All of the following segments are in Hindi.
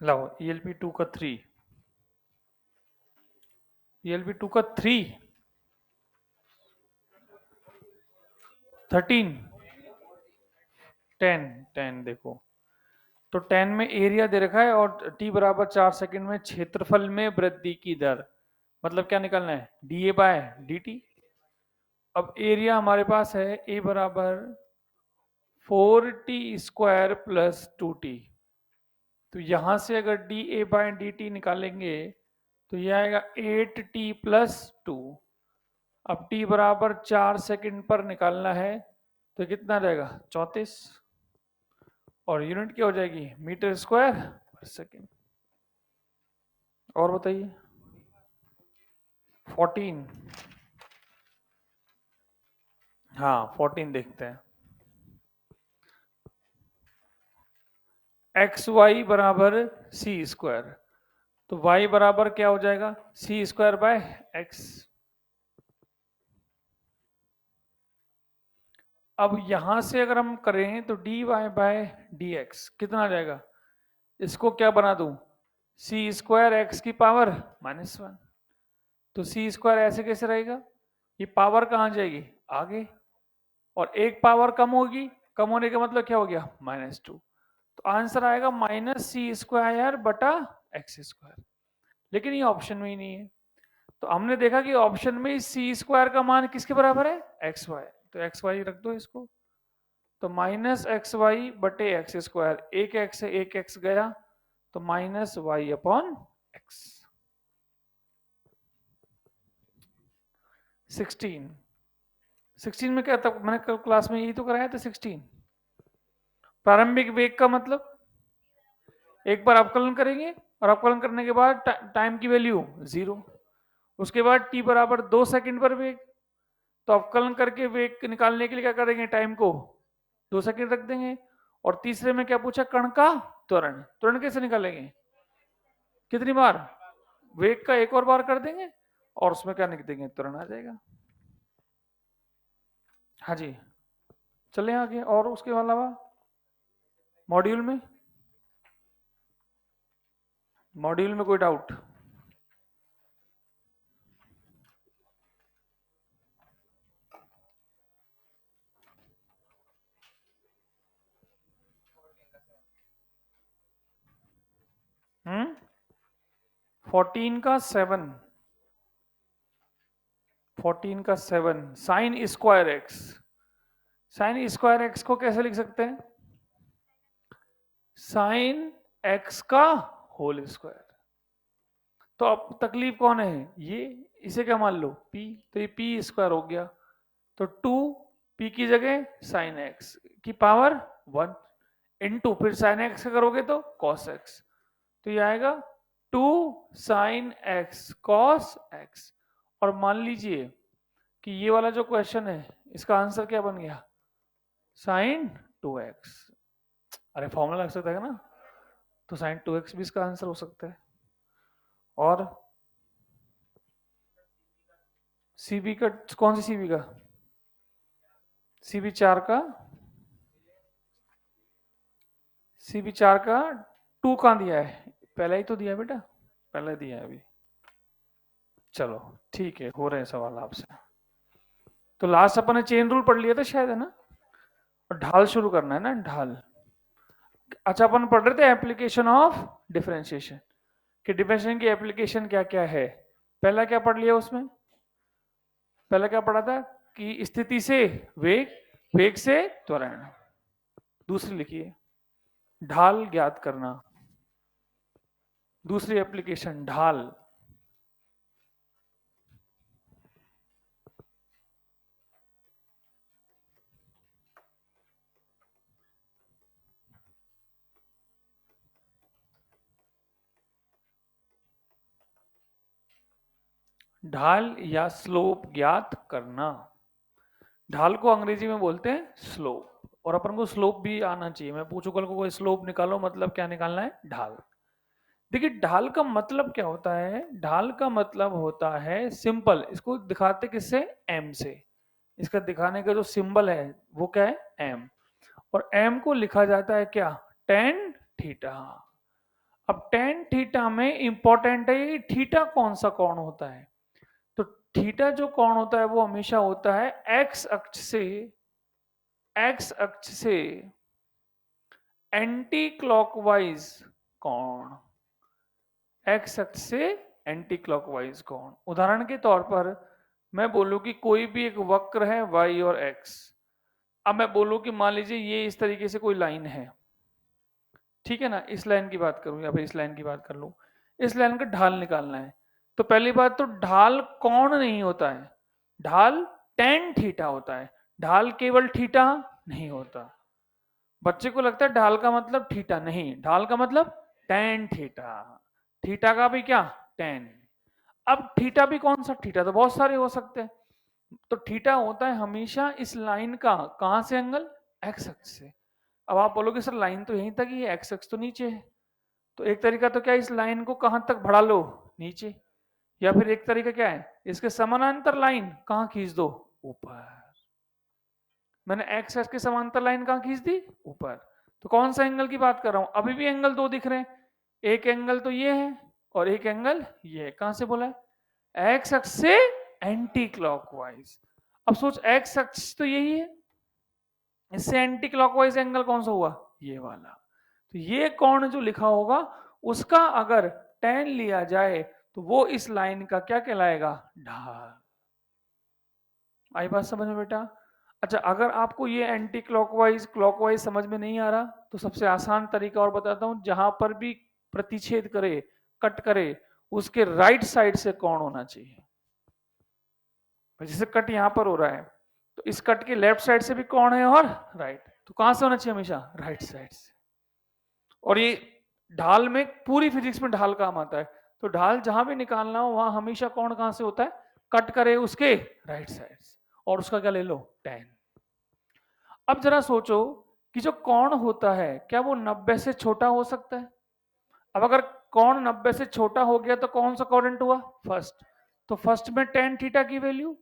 लाओ ELP2 का 3, ELP2 का 3, 13, 10, 10 देखो, तो 10 में एरिया दे रखा है और t बराबर 4 सेकंड में क्षेत्रफल में वृद्धि की दर, मतलब क्या निकालना है, dA बाय dt। अब एरिया हमारे पास है a बराबर 4t² प्लस 2t, तो यहां से अगर dA बाय dt निकालेंगे तो यह आएगा 8t प्लस 2। अब t बराबर 4 सेकंड पर निकालना है तो कितना रहेगा, 34, और यूनिट क्या हो जाएगी, मीटर स्क्वायर पर सेकंड। और बताइए 14, हाँ 14 देखते हैं। एक्स वाई बराबर सी स्क्वायर, तो y बराबर क्या हो जाएगा, सी स्क्वायर बाय एक्स। अब यहां से अगर हम करें तो dy बाय डी एक्स कितना आ जाएगा, इसको क्या बना दूं, सी स्क्वायर एक्स की पावर -1, तो सी स्क्वायर ऐसे कैसे रहेगा, ये पावर कहाँ जाएगी, आगे, और एक पावर कम होगी, कम होने का मतलब क्या हो गया, -2, तो आंसर आएगा -c² बटा x²। लेकिन ये ऑप्शन में ही नहीं है, तो हमने देखा कि ऑप्शन में c² का मान किसके बराबर है, xy, तो xy रख दो इसको, तो -xy बटे x², एक x से एक x गया, तो -y/x। 16 में क्या था, मैंने कल क्लास में यही तो कराया था, 16 प्रारंभिक वेग का मतलब, एक बार अवकलन करेंगे और अवकलन करने के बाद टाइम की वैल्यू 0, उसके बाद t बराबर 2 सेकंड पर वेग, तो अवकलन करके वेग निकालने के लिए क्या करेंगे, टाइम को 2 सेकंड रख देंगे, और तीसरे में क्या पूछा, कण का त्वरण, त्वरण कैसे निकालेंगे, कितनी बार, वेग का एक और बार कर देंगे और उसमें क्या लिख देंगे, त्वरण आ जाएगा। हाँ जी, चले आगे, और उसके अलावा मॉड्यूल में कोई डाउट, हम्म, 14 का 7, 14 का 7 sine square x, sine square x को कैसे लिख सकते हैं, साइन एक्स का होल स्क्वायर, तो अब तकलीफ कौन है, ये, इसे क्या मान लो p, तो ये p² हो गया, तो 2 p की जगह साइन एक्स की पावर 1 इंटू, फिर साइन एक्स करोगे तो कॉस एक्स, तो ये आएगा 2 साइन एक्स कॉस एक्स। और मान लीजिए कि ये वाला जो क्वेश्चन है इसका आंसर क्या बन गया, साइन 2x, अरे फॉर्मूला लग सकता है ना, तो साइन 2x भी इसका आंसर हो सकता है। और सीबी का, कौन सी सीबी का, CB4 का, CB4 का 2 कहाँ दिया है, पहला ही तो दिया है बेटा, पहले दिया है अभी। चलो ठीक है, हो रहे हैं सवाल आपसे। तो लास्ट अपन ने चेन रूल पढ़ लिया था शायद, है ना, और ढाल शुरू करना है ना, ढाल। अच्छा, अपन पढ़ रहे थे एप्लीकेशन ऑफ डिफरेंशिएशन, कि डिफरेंशिएशन की एप्लीकेशन क्या क्या है। पहला क्या पढ़ लिया उसमें, पहला क्या पढ़ा था, कि स्थिति से वेग, वेग से त्वरण। दूसरी लिखिए, ढाल ज्ञात करना, दूसरी एप्लीकेशन ढाल। ढाल या स्लोप ज्ञात करना, ढाल को अंग्रेजी में बोलते हैं स्लोप, और अपन को स्लोप भी आना चाहिए। मैं पूछू कल को कोई स्लोप निकालो, मतलब क्या निकालना है, ढाल। देखिए ढाल का मतलब क्या होता है, ढाल का मतलब होता है सिंपल, इसको दिखाते किससे, एम से, इसका दिखाने का जो सिंबल है वो क्या है, एम, और एम को लिखा जाता है क्या, टेन थीटा। अब टेन थीटा में इंपॉर्टेंट है कि थीटा कौन सा कोण होता है। तो थीटा जो कोण होता है वो हमेशा होता है एक्स अक्ष से एंटी क्लॉकवाइज कोण, एक्स अक्ष से एंटी क्लॉकवाइज कोण। उदाहरण के तौर पर मैं बोलूं कि कोई भी एक वक्र है y और x। अब मैं बोलूं कि मान लीजिए ये इस तरीके से कोई लाइन है, ठीक है ना, इस लाइन की बात करूं या फिर इस लाइन की बात कर लूं, इस लाइन का ढाल निकालना है। तो पहली बात तो ढाल कोण नहीं होता है, ढाल टेन थीटा होता है, ढाल केवल थीटा नहीं होता। बच्चे को लगता है ढाल का मतलब थीटा, नहीं, ढाल का मतलब टेन थीटा, थीटा का भी क्या, टेन। अब थीटा भी कौन सा, थीटा तो बहुत सारे हो सकते हैं। तो थीटा होता है हमेशा इस लाइन का कहां से एंगल, एक्स अक्ष से। अब आप बोलोगे सर लाइन तो यहीं तक ही है, एक्स अक्ष तो नीचे है। तो एक तरीका तो क्या है, इस लाइन को कहां तक बढ़ा लो, नीचे। या फिर एक तरीका क्या है, इसके समानांतर लाइन कहां खींच दो, ऊपर। मैंने एक्स एक्स के समांतर लाइन कहां खींच दी, ऊपर। तो कौन सा एंगल की बात कर रहा हूं, अभी भी एंगल दो दिख रहे हैं। एक एंगल तो ये है और एक एंगल ये है। कहां से बोला है, एक्स अक्ष से एंटी क्लॉकवाइज। अब सोच, एक्स अक्ष तो यही है, इससे एंटी क्लॉकवाइज एंगल कौन सा हुआ, ये वाला। तो ये कोण जो लिखा होगा उसका अगर tan लिया जाए तो वो इस लाइन का क्या कहलाएगा, ढाल। आई बात समझ में बेटा। अच्छा, अगर आपको ये एंटी क्लॉकवाइज क्लॉकवाइज समझ में नहीं आ रहा तो सबसे आसान तरीका और बताता हूं, जहां पर भी प्रतिच्छेद करे, कट करे, उसके राइट साइड से कोण होना चाहिए। जैसे कट यहां पर हो रहा है तो इस कट के लेफ्ट साइड से भी कोण है और राइट, तो कहां से होना चाहिए, हमेशा राइट साइड से। और ये ढाल में, पूरी फिजिक्स में ढाल काम आता है। तो ढाल जहां भी निकालना हो वहां हमेशा कोण कहां से होता है, कट करे उसके राइट साइड से, और उसका क्या ले लो, tan। अब जरा सोचो कि जो कोण होता है क्या वो 90 से छोटा हो सकता है। अब अगर कोण 90 से छोटा हो गया तो कौन सा क्वाड्रेंट हुआ, फर्स्ट। तो फर्स्ट में tan थीटा की वैल्यू,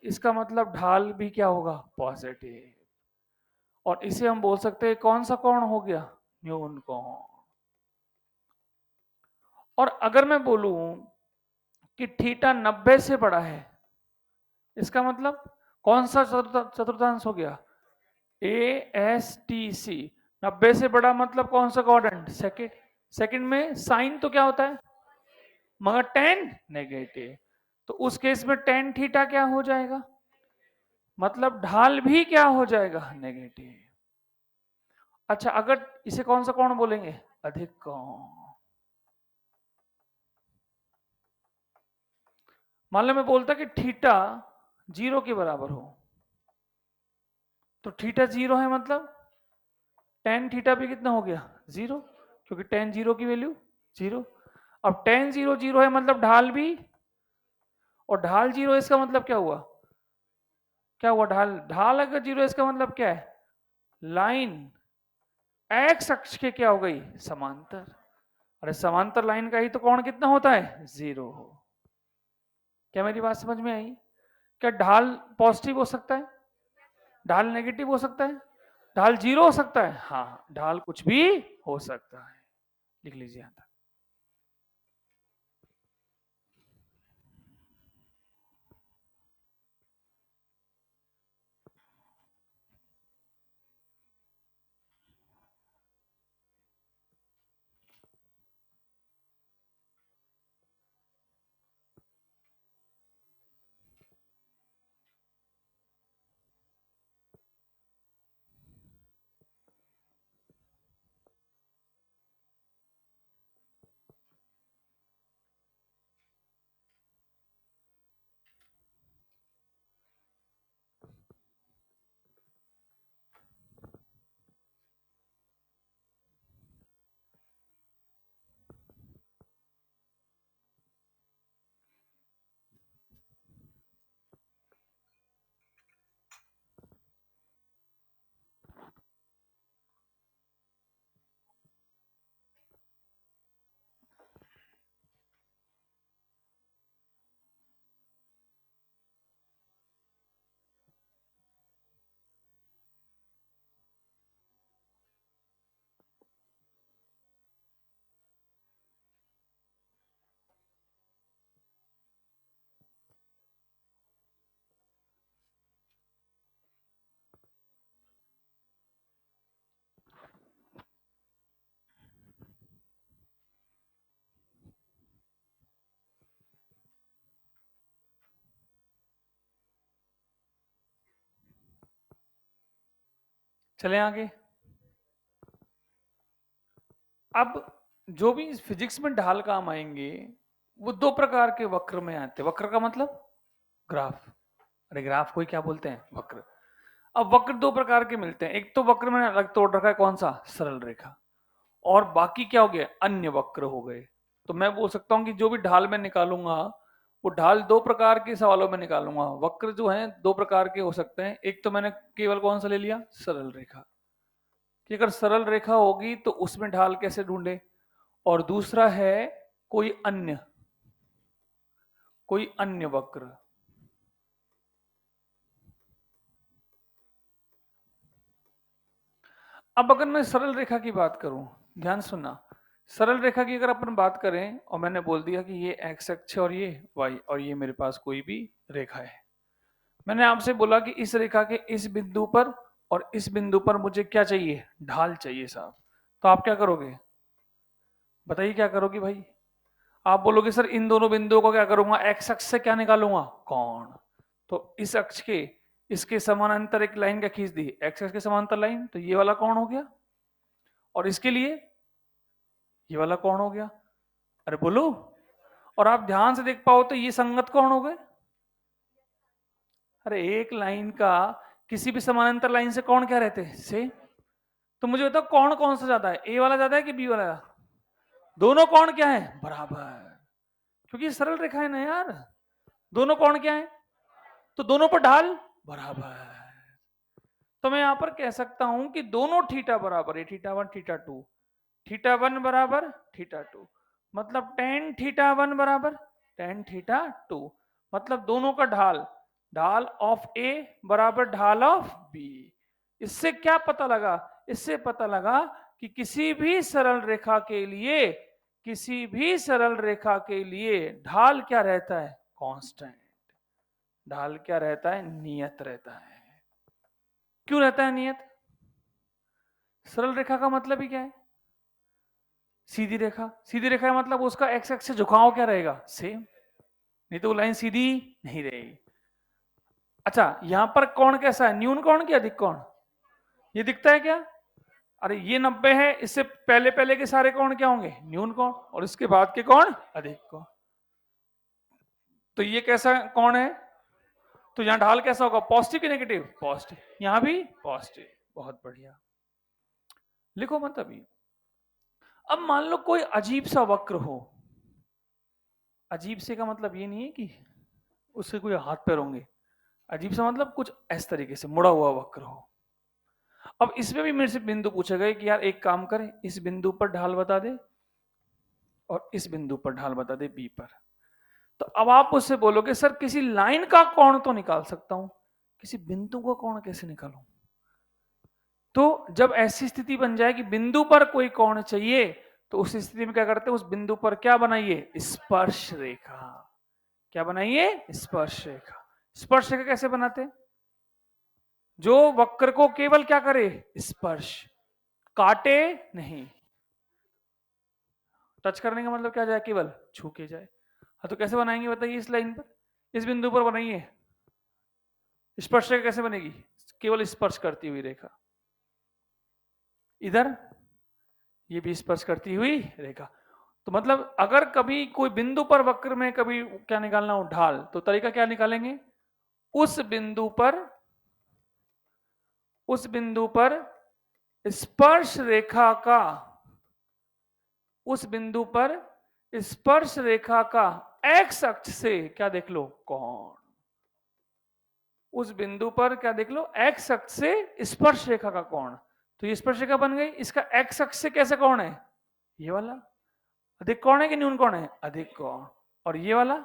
इसका मतलब ढाल भी क्या होगा, पॉजिटिव। और इसे हम बोल सकते हैं कौन सा कोण हो गया, न्यून कोण। और अगर मैं बोलूं कि थीटा 90 से बड़ा है, इसका मतलब कौन सा चतुर्थांश हो गया, ए एस टी सी। 90 से बड़ा मतलब कौन सा क्वाड्रेंट, सेकंड। सेकंड में साइन तो क्या होता है, मगर टेन नेगेटिव। तो उस केस में टेन थीटा क्या हो जाएगा, मतलब ढाल भी क्या हो जाएगा, नेगेटिव। अच्छा, अगर इसे कौन सा कोण बोलेंगे, अधिक कोण। मान लो मैं बोलता कि थीटा 0 के बराबर हो, तो थीटा 0 है मतलब टेन थीटा भी कितना हो गया, 0, क्योंकि टेन 0 की वैल्यू 0। अब टेन 0 0 है मतलब ढाल भी, और ढाल 0 इसका मतलब क्या हुआ, क्या हुआ, ढाल। ढाल अगर 0 इसका मतलब क्या है, लाइन एक्स अक्ष के क्या हो गई, समांतर। अरे समांतर लाइन का ही तो कोण कितना होता है, 0। क्या मेरी बात समझ में आई। क्या ढाल पॉजिटिव हो सकता है, ढाल नेगेटिव हो सकता है, ढाल 0 हो सकता है, हाँ, ढाल कुछ भी हो सकता है। लिख लीजिए यहां तक। चलें आगे। अब जो भी फिजिक्स में ढाल काम आएंगे वो दो प्रकार के वक्र में आते हैं। वक्र का मतलब ग्राफ। अरे ग्राफ को ही क्या बोलते हैं? वक्र। अब वक्र दो प्रकार के मिलते हैं। एक तो वक्र मैंने अलग तोड़ रखा है, कौन सा? सरल रेखा। और बाकी क्या हो गया? अन्य वक्र हो गए। तो मैं बोल सकता हूं कि जो भी ढाल मैं निकालूंगा वो ढाल दो प्रकार के सवालों में निकालूंगा। वक्र जो है दो प्रकार के हो सकते हैं। एक तो मैंने केवल कौन सा ले लिया? सरल रेखा, कि अगर सरल रेखा होगी तो उसमें ढाल कैसे ढूंढे। और दूसरा है कोई अन्य वक्र। अब अगर मैं सरल रेखा की बात करूं, ध्यान सुनना, सरल रेखा की अगर अपन बात करें और मैंने बोल दिया कि ये एक्स अक्ष और ये वाई और ये मेरे पास कोई भी रेखा है। मैंने आपसे बोला कि इस रेखा के इस बिंदु पर और इस बिंदु पर मुझे क्या चाहिए? ढाल चाहिए साहब। तो आप क्या करोगे? बताइए क्या करोगे भाई? आप बोलोगे सर इन दोनों बिंदुओं को क्या करूंगा? एक्स अक्ष से क्या निकालूंगा? कोण। तो इस अक्ष के इसके समानांतर एक लाइन क्या खींच दी? एक्स अक्ष के समानांतर लाइन, तो ये वाला कोण हो गया। और इसके लिए ये वाला कोण हो गया। अरे बोलो। और आप ध्यान से देख पाओ तो ये संगत कोण हो गए। अरे एक लाइन का किसी भी समानांतर लाइन से कोण क्या रहते हैं? सेम। तो मुझे बताओ कोण कौन सा ज्यादा है? ए वाला ज्यादा है कि बी वाला? दोनों कोण क्या है? बराबर। क्योंकि सरल रेखा है ना यार। दोनों कोण क्या है? तो दोनों पर ढाल बराबर। तो मैं यहां पर कह सकता हूं कि दोनों थीटा बराबर है, theta one theta two, theta one बराबर थीटा टू, मतलब टेन थीटा वन बराबर टेन थीटा टू। मतलब दोनों का ढाल, ढाल ऑफ ए बराबर ढाल ऑफ बी। इससे क्या पता लगा? इससे पता लगा कि किसी भी सरल रेखा के लिए, किसी भी सरल रेखा के लिए ढाल क्या रहता है? कांस्टेंट। ढाल क्या रहता है? नियत रहता है। क्यों रहता है नियत? सरल रेखा का मतलब ही क्या है? सीधी रेखा। सीधी रेखा का मतलब उसका एक्स एक्स से झुकाव क्या रहेगा? सेम। नहीं तो वो लाइन सीधी नहीं रहेगी। अच्छा यहां पर कोण कैसा है? न्यून कोण कि अधिक कोण? ये दिखता है क्या? अरे ये 90 है, इससे पहले पहले के सारे कोण क्या होंगे? न्यून कोण। और इसके बाद के कोण? अधिक कोण। तो ये कैसा कोण है? तो यहां ढाल कैसा होगा? पॉजिटिव कि नेगेटिव? पॉजिटिव। यहां भी पॉजिटिव। बहुत बढ़िया। लिखो मत अभी। अब मान लो कोई अजीब सा वक्र हो। अजीब से का मतलब ये नहीं है कि उससे कोई हाथ पैर होंगे। अजीब सा मतलब कुछ इस तरीके से मुड़ा हुआ वक्र हो। अब इसमें भी मेरे से बिंदु पूछा गया कि यार एक काम करें, इस बिंदु पर ढाल बता दे और इस बिंदु पर ढाल बता दे बी पर। तो अब आप उससे बोलोगे सर किसी लाइन का कोण तो निकाल सकता हूं, किसी बिंदु का कोण कैसे निकालूं? तो जब ऐसी स्थिति बन जाए कि बिंदु पर कोई कोण चाहिए, तो उस स्थिति में क्या करते हैं? उस बिंदु पर क्या बनाइए? स्पर्श रेखा। क्या बनाइए? स्पर्श रेखा। स्पर्श रेखा कैसे बनाते हैं? जो वक्र को केवल क्या करे? स्पर्श, काटे नहीं। टच करने का मतलब क्या जाए? केवल छू के जाए। हाँ तो कैसे बनाएंगे बताइए? इस लाइन पर, इस बिंदु पर बनाइए। स्पर्श रेखा कैसे बनेगी? केवल स्पर्श करती हुई रेखा। इधर ये भी स्पर्श करती हुई रेखा। तो मतलब अगर कभी कोई बिंदु पर वक्र में कभी क्या निकालना हो? ढाल, तो तरीका क्या निकालेंगे? उस बिंदु पर, उस बिंदु पर स्पर्श रेखा का, उस बिंदु पर स्पर्श रेखा का एक्स अक्ष से क्या देख लो? कोण। उस बिंदु पर क्या देख लो? एक्स अक्ष से स्पर्श रेखा का कोण। तो ये स्पर्श रेखा बन गई। इसका एक्स अक्ष से कैसा कोण है? ये वाला। अधिक कोण है कि न्यून कोण है? अधिक कोण। और ये वाला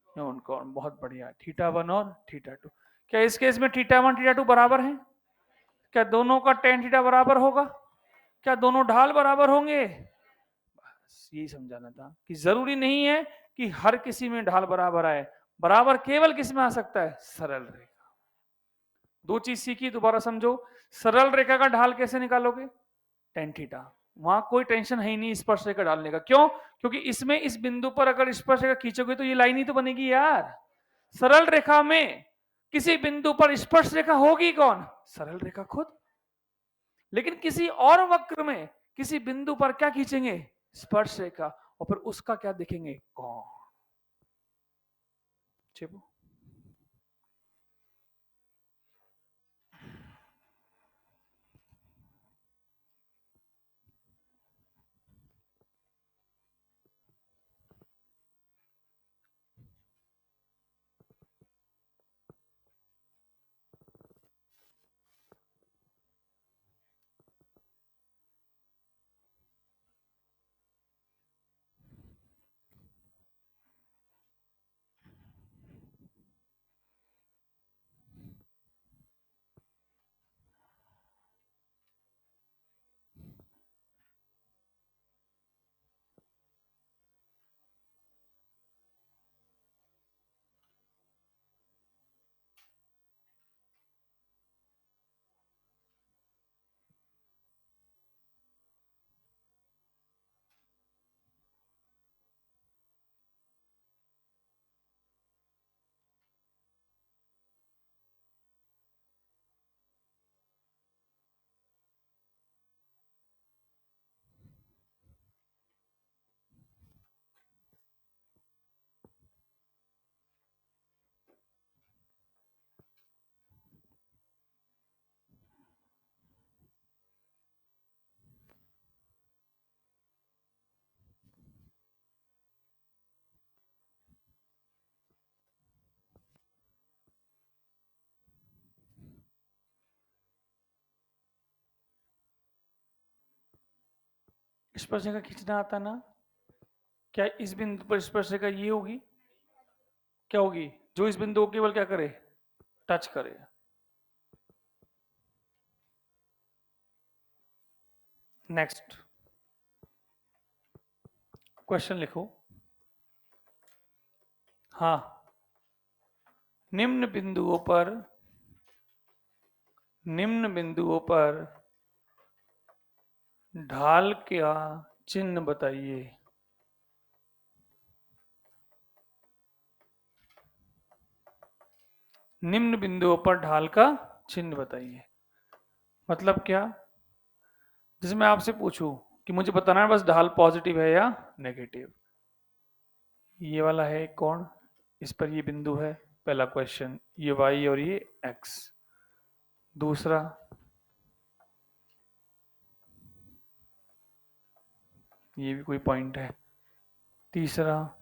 न्यून कोण। बहुत बढ़िया। थीटा वन और थीटा टू। क्या इस केस में थीटा वन थीटा टू बराबर है? क्या दोनों का टेन थीटा बराबर होगा? क्या दोनों ढाल बराबर होंगे? बस यही समझाना था कि जरूरी नहीं है कि हर किसी में ढाल बराबर आए। बराबर केवल किस में आ सकता है? सरल रेखा। दो चीज सीखी, दोबारा समझो। सरल रेखा का ढाल कैसे निकालोगे? Tan theta. वहां कोई टेंशन है ही नहीं स्पर्श रेखा डालने का। क्यों? क्योंकि इसमें इस बिंदु पर अगर स्पर्श रेखा खींचोगे तो ये लाइन ही तो बनेगी यार। सरल रेखा में किसी बिंदु पर स्पर्श रेखा होगी कौन? सरल रेखा खुद। लेकिन किसी और वक्र में किसी बिंदु पर क्या खींचेंगे, स्पर्श रेखा, और फिर उसका क्या देखेंगे, कोण। चिपो। स्पर्श रेखा खींचना आता ना, क्या इस बिंदु पर स्पर्श रेखा ये होगी, क्या होगी, जो इस बिंदु को केवल क्या करे, टच करे। नेक्स्ट क्वेश्चन लिखो। हाँ, निम्न बिंदुओं पर ढाल का चिन्ह बताइए। निम्न बिंदुओं पर ढाल का चिन्ह बताइए मतलब क्या, जैसे मैं आपसे पूछूं कि मुझे बताना है बस ढाल पॉजिटिव है या नेगेटिव। ये वाला है कोण, इस पर ये बिंदु है, पहला क्वेश्चन, ये y और ये x। दूसरा, ये भी कोई पॉइंट है। तीसरा,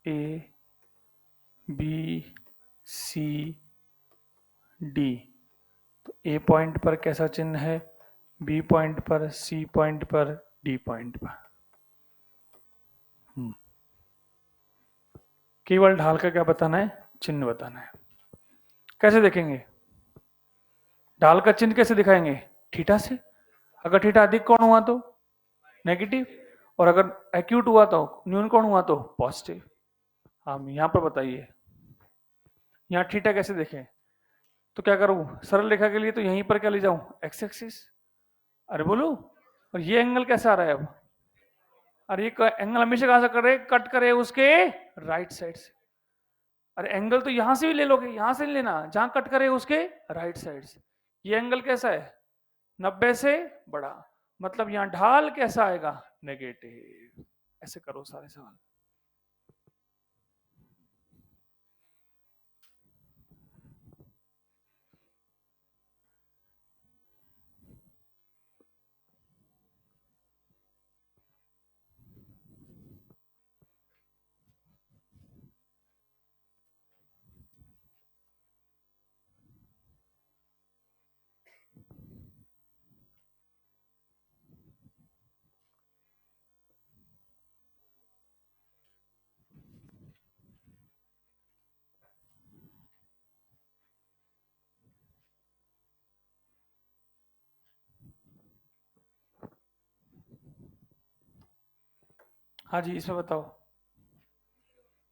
A B C D, तो A पॉइंट पर कैसा चिन्ह है, B पॉइंट पर, C पॉइंट पर, D पॉइंट पर। केवल ढाल का क्या बताना है, चिन्ह बताना है। कैसे देखेंगे, ढाल का चिन्ह कैसे दिखाएंगे, थीटा से। अगर थीटा अधिक कोण हुआ तो नेगेटिव, और अगर एक्यूट हुआ तो, न्यून कोण हुआ तो पॉजिटिव। हम यहाँ पर बताइए, यहाँ थीटा कैसे देखें, तो क्या करूं, सरल रेखा के लिए तो यहीं पर क्या ले जाऊं, एक्स एक्सिस। अरे बोलो, और ये एंगल कैसा आ रहा है अब, अरे ये एंगल हमेशा कहां से करे, कट करे उसके राइट साइड से। अरे एंगल तो यहां से भी ले लोगे, यहां से नहीं लेना, जहां कट करे उसके राइट साइड से। ये एंगल कैसा है, 90 से बड़ा, मतलब यहां ढाल कैसा आएगा, नेगेटिव। ऐसे करो सारे सवाल। हाँ जी, इसमें बताओ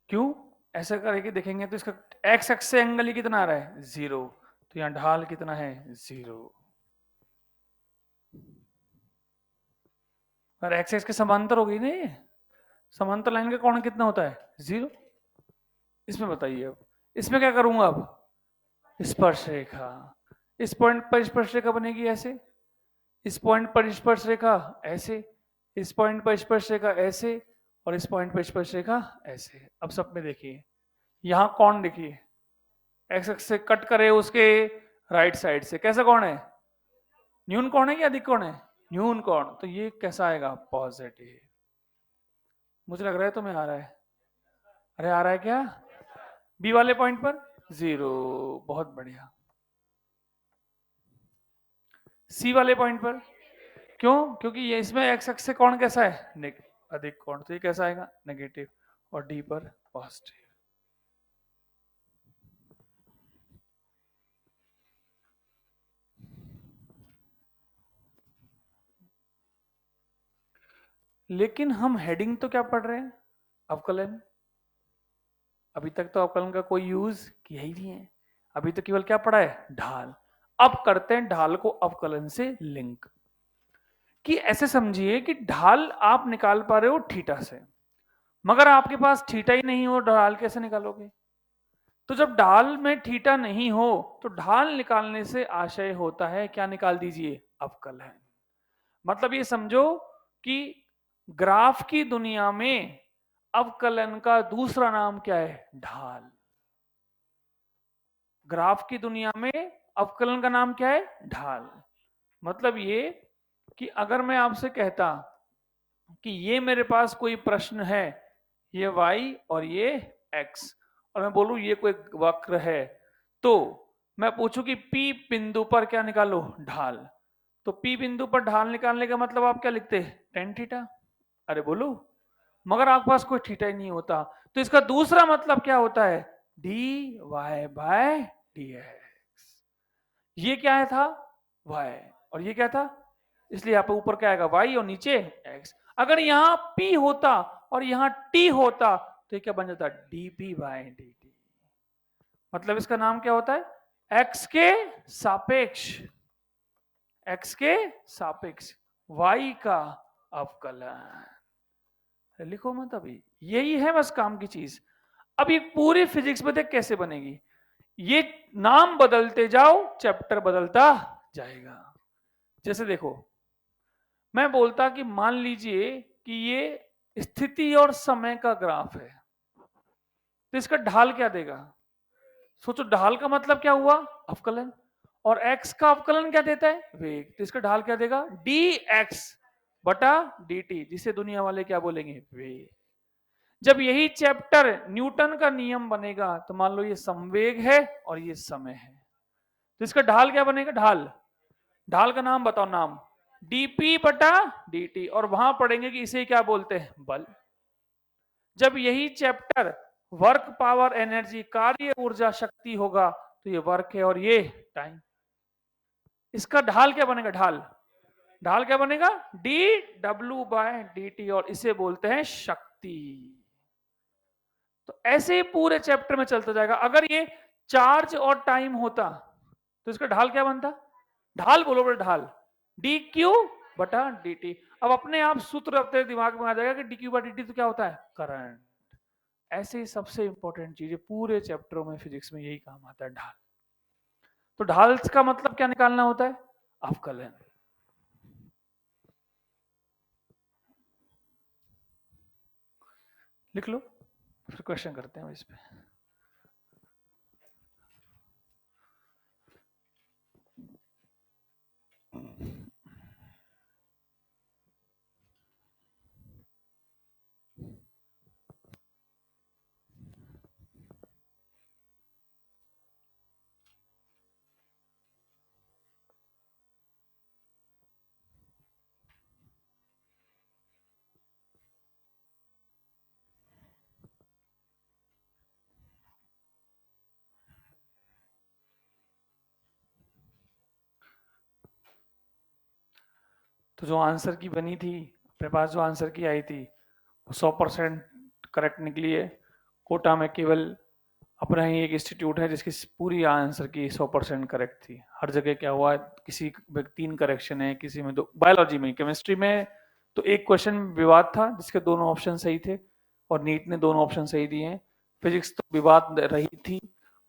क्यों ऐसा करेंगे, देखेंगे तो इसका एक्स एक्स से एंगल ही कितना आ रहा है, 0, तो यहाँ ढाल कितना है, 0। और एक्स एक्स के समांतर हो गई ना ये, समांतर लाइन का कोण कितना होता है, 0। इसमें बताइए अब इसमें क्या करूंगा अब, स्पर्श रेखा, इस पॉइंट पर स्पर्श रेखा बनेगी ऐसे, इस पॉइंट पर स्पर्श रेखा ऐसे, इस पॉइंट पर स्पर्श रेखा ऐसे, और इस पॉइंट पर स्पर्श रेखा ऐसे। अब सब में देखिए यहां कौन, देखिए एक्स एक्स से कट करे उसके राइट साइड से, कैसा कौन है, न्यून कौन है कि अधिक कौन है, न्यून कौन, तो ये कैसा आएगा, पॉजिटिव। मुझे लग रहा है तुम्हें आ रहा है, अरे आ रहा है क्या, बी वाले पॉइंट पर 0, बहुत बढ़िया। सी वाले पॉइंट पर क्यों, क्योंकि ये इसमें एक्स एक्स से कौन कैसा है, अधिक कौन, तो ये कैसा आएगा, नेगेटिव, और डी पर पॉजिटिव। लेकिन हम हेडिंग तो क्या पढ़ रहे हैं, अवकलन। अभी तक तो अवकलन का कोई यूज किया ही नहीं है, अभी तो केवल क्या पढ़ा है, ढाल। अब करते हैं ढाल को अवकलन से लिंक, कि ऐसे समझिए कि ढाल आप निकाल पा रहे हो थीटा से, मगर आपके पास थीटा ही नहीं हो, ढाल कैसे निकालोगे। तो जब ढाल में थीटा नहीं हो तो ढाल निकालने से आशय होता है क्या, निकाल दीजिए, अवकलन। मतलब ये समझो कि ग्राफ की दुनिया में अवकलन का दूसरा नाम क्या है, ढाल। ग्राफ की दुनिया में अवकलन का नाम क्या है, ढाल। मतलब ये कि अगर मैं आपसे कहता कि ये मेरे पास कोई प्रश्न है, ये y और ये x, और मैं बोलूं ये कोई वक्र है, तो मैं पूछूं कि P बिंदु पर क्या निकालो, ढाल। तो P बिंदु पर ढाल निकालने का मतलब आप क्या लिखते, टेन थीटा। अरे बोलो, मगर आपके पास कोई थीटा ही नहीं होता, तो इसका दूसरा मतलब क्या होता है, dy बाय dx। ये क्या है था, y, और ये क्या था, इसलिए यहाँ पे ऊपर क्या आएगा, y, और नीचे x। अगर यहाँ p होता और यहाँ t होता तो ये क्या बन जाता, dp बाय dt। मतलब इसका नाम क्या होता है, x के सापेक्ष, x के सापेक्ष y का अवकलन। लिखो मत अभी, यही है बस काम की चीज। अब ये पूरी फिजिक्स में देख कैसे बनेगी, ये नाम बदलते जाओ चैप्टर बदलता जाएगा। जैसे देखो, मैं बोलता कि मान लीजिए कि ये स्थिति और समय का ग्राफ है, तो इसका ढाल क्या देगा, सोचो, ढाल का मतलब क्या हुआ, अवकलन, और x का अवकलन क्या देता है, वेग, तो इसका ढाल क्या देगा, dx बटा dt, जिसे दुनिया वाले क्या बोलेंगे, वेग। जब यही चैप्टर न्यूटन का नियम बनेगा तो मान लो ये संवेग है और ये समय है, तो इसका ढाल क्या बनेगा, ढाल, ढाल का नाम बताओ, नाम dp बटा dt, और वहां पढ़ेंगे कि इसे क्या बोलते हैं, बल। जब यही चैप्टर वर्क पावर एनर्जी कार्य ऊर्जा शक्ति होगा तो ये वर्क है और ये टाइम। इसका ढाल क्या बनेगा, ढाल, ढाल क्या बनेगा, डी डब्ल्यू बाय डी टी, और इसे बोलते हैं शक्ति। तो ऐसे ही पूरे चैप्टर में चलता जाएगा। अगर ये चार्ज और टाइम होता तो इसका ढाल क्या बनता, ढाल बोलो बड़े, ढाल डी क्यू बटा डी टी। अब अपने आप सूत्र अपने दिमाग में आ जाएगा कि डी क्यू बटा डी टी तो क्या होता है, करंट। ऐसे ही सबसे इंपॉर्टेंट चीज है पूरे चैप्टरों में फिजिक्स में, यही काम आता है, ढाल। तो ढाल का मतलब क्या निकालना होता है, अवकलन। लिख लो, फिर क्वेश्चन करते हैं इस पे। तो जो आंसर की बनी थी, अपने पास जो आंसर की आई थी वो 100% करेक्ट निकली है। कोटा में केवल अपना ही एक इंस्टीट्यूट है जिसकी पूरी आंसर की 100% करेक्ट थी। हर जगह क्या हुआ, किसी में 3 करेक्शन है, किसी में 2, बायोलॉजी में, केमिस्ट्री में तो एक क्वेश्चन विवाद था जिसके दोनों ऑप्शन सही थे और नीट ने दोनों ऑप्शन सही दिए हैं। फिजिक्स तो विवाद रही थी,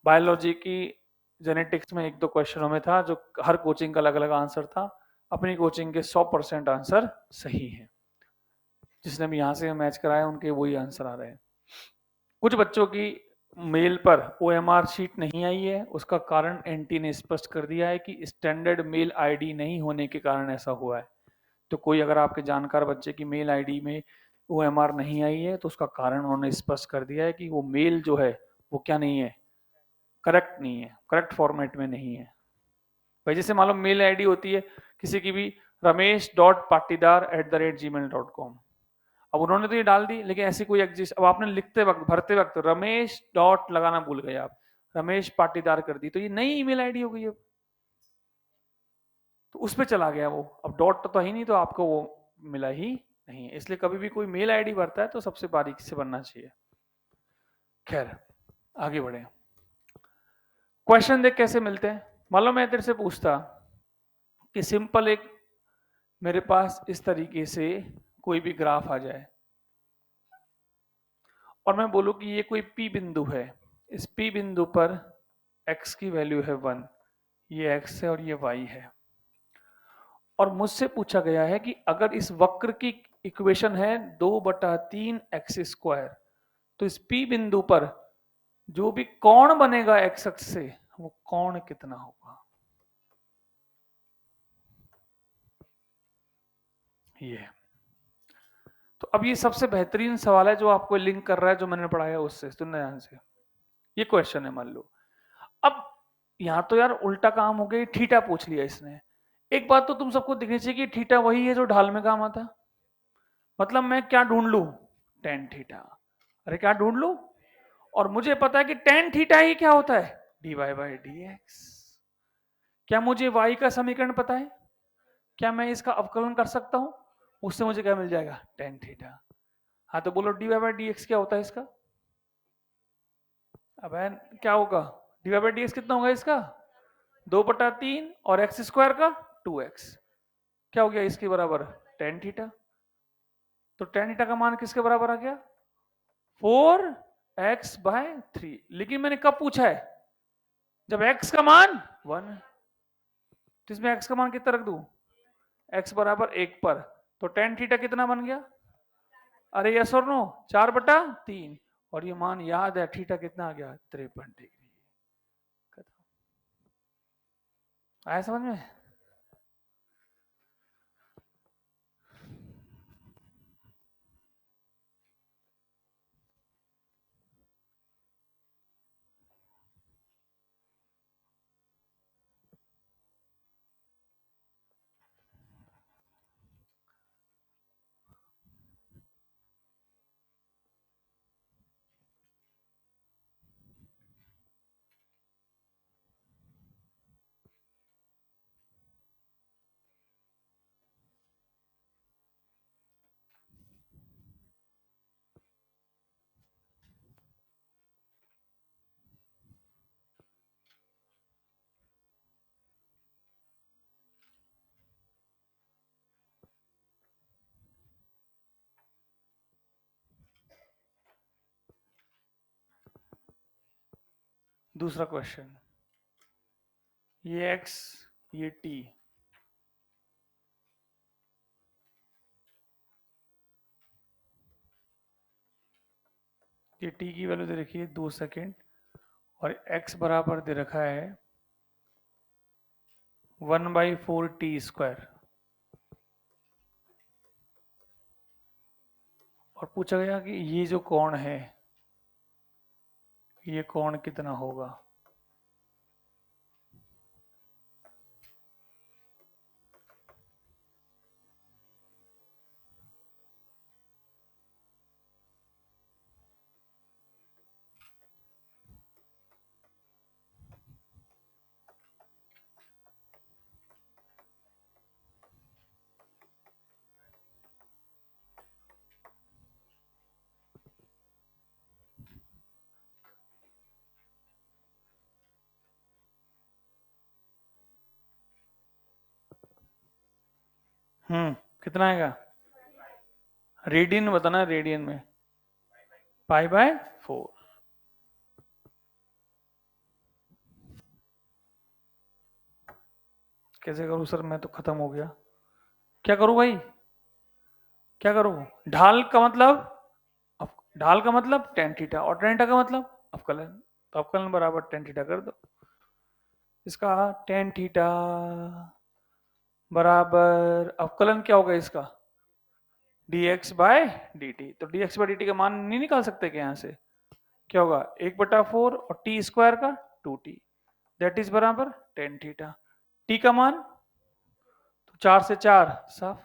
बायोलॉजी की जेनेटिक्स में एक दो क्वेश्चनों में था जो हर कोचिंग का अलग अलग आंसर था। अपनी कोचिंग के 100% आंसर सही है, जिसने भी यहाँ से मैच कराया उनके वही आंसर आ रहे हैं। कुछ बच्चों की मेल पर OMR शीट नहीं आई है, उसका कारण एनटी ने स्पष्ट कर दिया है कि स्टैंडर्ड मेल आईडी नहीं होने के कारण ऐसा हुआ है। तो कोई अगर आपके जानकार बच्चे की मेल आईडी में OMR नहीं आई है तो उसका कारण उन्होंने स्पष्ट कर दिया है कि वो मेल जो है वो क्या नहीं है, करेक्ट नहीं है, करेक्ट फॉर्मेट में नहीं है। भाई जैसे मालूम मेल आईडी होती है किसी की भी, ramesh.patidar@gmail.com। अब उन्होंने तो ये डाल दी, लेकिन ऐसी कोई एग्जिस्ट, अब आपने लिखते वक्त भरते वक्त रमेश डॉट लगाना भूल गए आप, रमेश पाटीदार कर दी, तो ये नई ईमेल आईडी हो गई अब, तो उस पर चला गया वो। अब डॉट तो ही नहीं, तो आपको वो मिला ही नहीं है। इसलिए कभी भी कोई मेल आईडी भरता है तो सबसे बारीकी से बनना चाहिए। खैर आगे बढ़े, क्वेश्चन देख कैसे मिलते हैं। मान लो मैं तेरे से पूछता कि सिंपल एक, मेरे पास इस तरीके से कोई भी ग्राफ आ जाए और मैं बोलूं कि ये कोई P बिंदु है, इस P बिंदु पर x की वैल्यू है 1, ये x है और ये y है, और मुझसे पूछा गया है कि अगर इस वक्र की इक्वेशन है 2/3 x², तो इस P बिंदु पर जो भी कोण बनेगा x अक्ष से वो कोण कितना होगा। ये तो अब ये सबसे बेहतरीन सवाल है जो आपको लिंक कर रहा है जो मैंने पढ़ाया उससे, सुनना ध्यान से। ये क्वेश्चन है, मान लो अब यहां तो यार उल्टा काम हो गया, थीटा पूछ लिया इसने। एक बात तो तुम सबको दिखनी चाहिए कि थीटा वही है जो ढाल में काम आता, मतलब मैं क्या ढूंढ लू, टेन थीटा। अरे क्या ढूंढ लू, और मुझे पता है कि टेन थीटा ही क्या होता है, dy/dx। क्या मुझे y का समीकरण पता है, क्या मैं इसका अवकलन कर सकता हूं, उससे मुझे क्या मिल जाएगा, टेन थीटा। हाँ तो बोलो dy/dx क्या होता है इसका। अब क्या होगा, dy/dx कितना होगा इसका, 2/3 और x² का 2x, क्या हो गया इसके बराबर, टेन थीटा। तो टेन थीटा का मान किसके बराबर आ गया, 4x/3। लेकिन मैंने कब पूछा है, जब x का मान 1, तो इसमें x का मान कितना रख दूं, x बराबर 1 पर, तो टेन थीटा कितना बन गया, अरे यस और नो, 4/3, और ये मान याद है थीटा कितना आ गया, 53 डिग्री। आया समझ में। दूसरा क्वेश्चन, ये x ये t, ये t की वैल्यू दे रखी है 2 सेकेंड, और x बराबर दे रखा है 1/4t², और पूछा गया कि ये जो कोण है ये कोण कितना होगा। कितना आएगा, रेडियन बताना, रेडियन में, π/4। कैसे करूं सर, मैं तो खत्म हो गया। क्या करूं भाई, क्या करूं? ढाल का मतलब ढाल का मतलब टेन थीटा, और टेन थीटा का मतलब अवकलन। तो अवकलन बराबर टेन थीटा कर दो। इसका टेन थीटा बराबर अवकलन क्या होगा इसका, dx बाय dt। तो dx बाय dt का मान नहीं निकाल सकते क्या यहाँ से? क्या होगा, 1/4 और टी स्क्वायर का 2t, दैट इज बराबर टेन थीटा। टी का मान तो 4 से 4 साफ,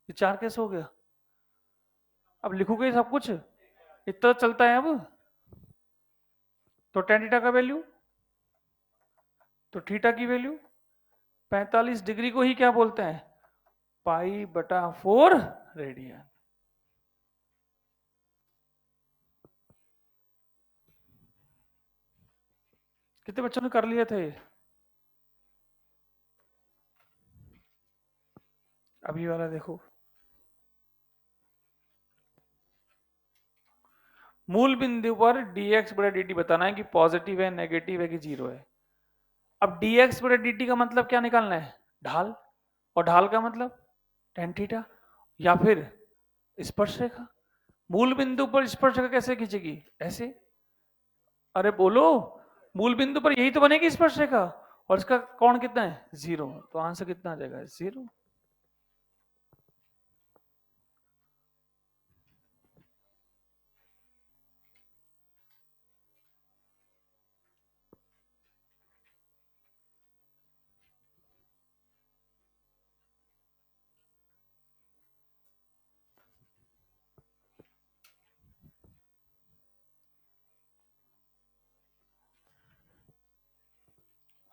ये 4 कैसे हो गया? अब लिखोगे सब कुछ, इतना चलता है अब। तो टेन थीटा का वैल्यू, तो थीटा की वैल्यू 45 डिग्री को ही क्या बोलते हैं, पाई/4 रेडियन। कितने बच्चों ने कर लिए थे? अभी वाला देखो, मूल बिंदु पर dx बटा dt बताना है कि पॉजिटिव है, नेगेटिव है कि जीरो है। अब dx बटा dt का मतलब क्या निकालना है, ढाल, और ढाल का मतलब tan थीटा या फिर स्पर्श रेखा। मूल बिंदु पर स्पर्श रेखा कैसे खींचेगी, ऐसे। अरे बोलो, मूल बिंदु पर यही तो बनेगी स्पर्श रेखा, और इसका कोण कितना है, जीरो। तो आंसर कितना आ जाएगा, जीरो।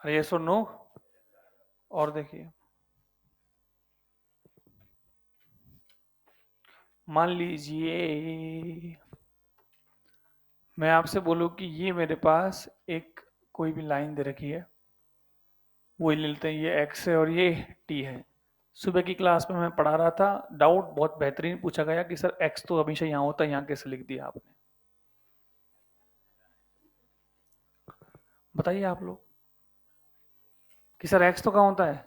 अरे ये सुनो, और देखिए, मान लीजिए मैं आपसे बोलूं कि ये मेरे पास एक कोई भी लाइन दे रखी है, वो ले लेते हैं, ये x है और ये t है। सुबह की क्लास में मैं पढ़ा रहा था, डाउट बहुत बेहतरीन पूछा गया कि सर x तो हमेशा यहाँ होता है, यहाँ कैसे लिख दिया आपने? बताइए आप लोग कि सर x तो कहाँ होता है,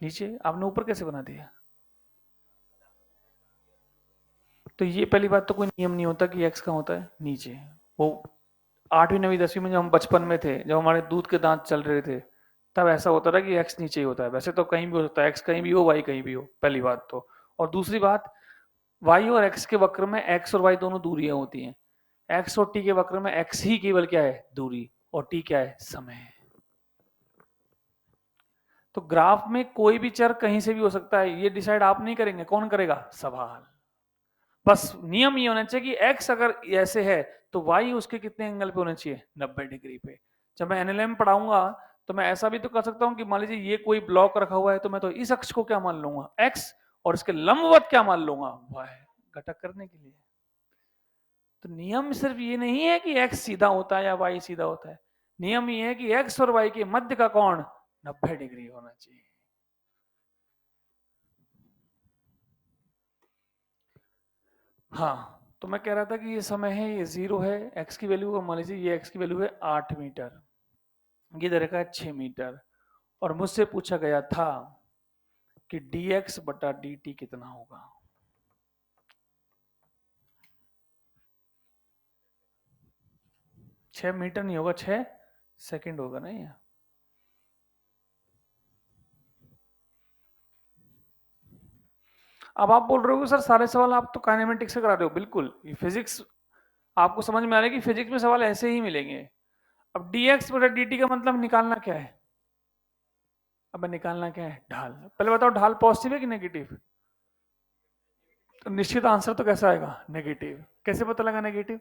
नीचे, आपने ऊपर कैसे बना दिया? तो ये पहली बात तो कोई नियम नहीं होता कि x कहाँ होता है, नीचे। वो 8वीं 9वीं 10वीं में जब हम बचपन में थे, जब हमारे दूध के दांत चल रहे थे, तब ऐसा होता था कि x नीचे ही होता है। वैसे तो कहीं भी हो सकता है, x कहीं भी हो, y कहीं भी हो, पहली बात तो। और दूसरी बात, y और x के वक्र में x और y दोनों दूरियां होती हैं, x और t के वक्र में x ही केवल क्या है, दूरी, और t क्या है, समय। तो ग्राफ में कोई भी चर कहीं से भी हो सकता है, ये डिसाइड आप नहीं करेंगे, कौन करेगा, सवाल। बस नियम ये होना चाहिए कि x अगर ऐसे है तो y उसके कितने एंगल पे होना चाहिए, 90 डिग्री पे। जब मैं एनएलएम पढ़ाऊंगा तो मैं ऐसा भी तो कर सकता हूं कि मान लीजिए ये कोई ब्लॉक रखा हुआ है, तो मैं तो इस अक्ष को क्या मान लूंगा, x, और इसके लंबवत क्या मान लूंगा, y, घटक करने के लिए। तो नियम सिर्फ ये नहीं है कि x सीधा होता है या y सीधा होता है, नियम ये है कि x और y के मध्य का कोण 90 डिग्री होना चाहिए। हाँ, तो मैं कह रहा था कि ये समय है, ये जीरो है, x की वैल्यू मान लीजिए, ये x की वैल्यू है 8 मीटर, ये दे रखा है 6 मीटर, और मुझसे पूछा गया था कि dx बटा dt कितना होगा। छह मीटर नहीं होगा, 6 सेकंड होगा ना ये। अब आप बोल रहे हो सर सारे सवाल आप तो काइनेमेटिक्स से करा रहे हो, बिल्कुल, ये फिजिक्स आपको समझ में आ रहा है कि फिजिक्स में सवाल ऐसे ही मिलेंगे। अब dx बटा dt का मतलब निकालना क्या है, अब निकालना क्या है, ढाल। पहले बताओ ढाल पॉजिटिव है कि नेगेटिव? तो निश्चित आंसर तो कैसा आएगा, नेगेटिव। कैसे पता लगा नेगेटिव?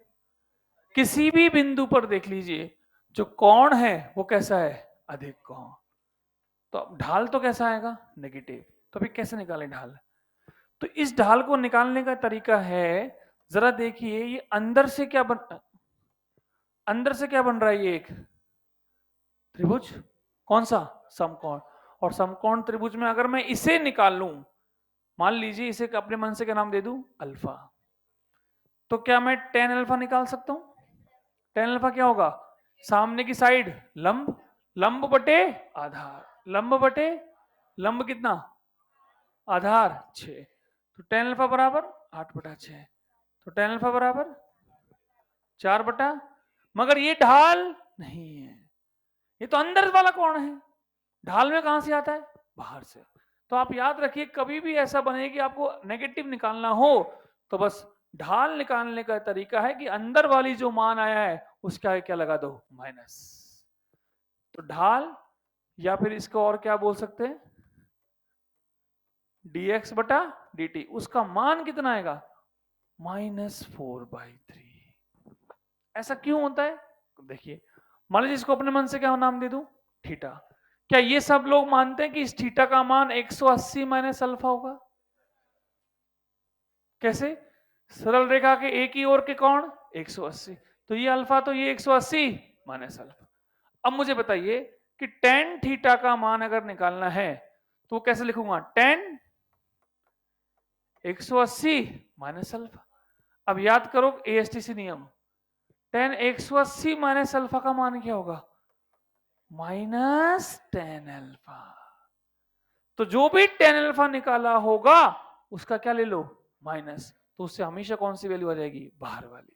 किसी भी बिंदु पर देख लीजिए, जो कोण है वो कैसा है, अधिक कोण। तो अब ढाल तो कैसा आएगा, नेगेटिव। तो अभी कैसे निकालें ढाल? तो इस ढाल को निकालने का तरीका है, जरा देखिए, ये अंदर से क्या बन रहा है, ये एक त्रिभुज, कौन सा, समकोण। और समकोण त्रिभुज में अगर मैं इसे निकाल लूं, मान लीजिए इसे अपने मन से क्या नाम दे दूं, अल्फा, तो क्या मैं टेन अल्फा निकाल सकता हूं? टेन अल्फा क्या होगा, सामने की साइड लंब, लंब बटे आधार, लंब बटे लंब कितना, आधार 6, तो टेन अल्फा बराबर 8/6, तो टेन अल्फा बराबर 4 मगर ये ढाल नहीं है, ये तो अंदर वाला कोण है, ढाल में कहां से आता है, बाहर से। तो आप याद रखिए कभी भी ऐसा बने कि आपको नेगेटिव निकालना हो तो बस ढाल निकालने का तरीका है कि अंदर वाली जो मान आया है उसका क्या लगा दो, माइनस। तो ढाल या फिर इसको और क्या बोल सकते हैं, dx बटा dt, उसका मान कितना आएगा, -4/3। ऐसा क्यों होता है, देखिए मान लीजिए इसको अपने मन से क्या नाम दे दूं, थीटा। क्या ये सब लोग मानते हैं कि इस थीटा का मान 180 माइनस अल्फा होगा, कैसे, सरल रेखा के एक ही ओर के कोण 180, तो ये अल्फा, तो ये 180 माइनस अल्फा। अब मुझे बताइए कि टेन थीटा का मान अगर निकालना है तो कैसे लिखूंगा, टेन 180 माइनस अल्फा। अब याद करो एएसटीसी नियम, टेन 180 माइनस अल्फा का मान क्या होगा, -10 अल्फा। तो जो भी 10 अल्फा निकाला होगा उसका क्या ले लो, माइनस, तो उससे हमेशा कौन सी वैल्यू आ जाएगी, बाहर वाली।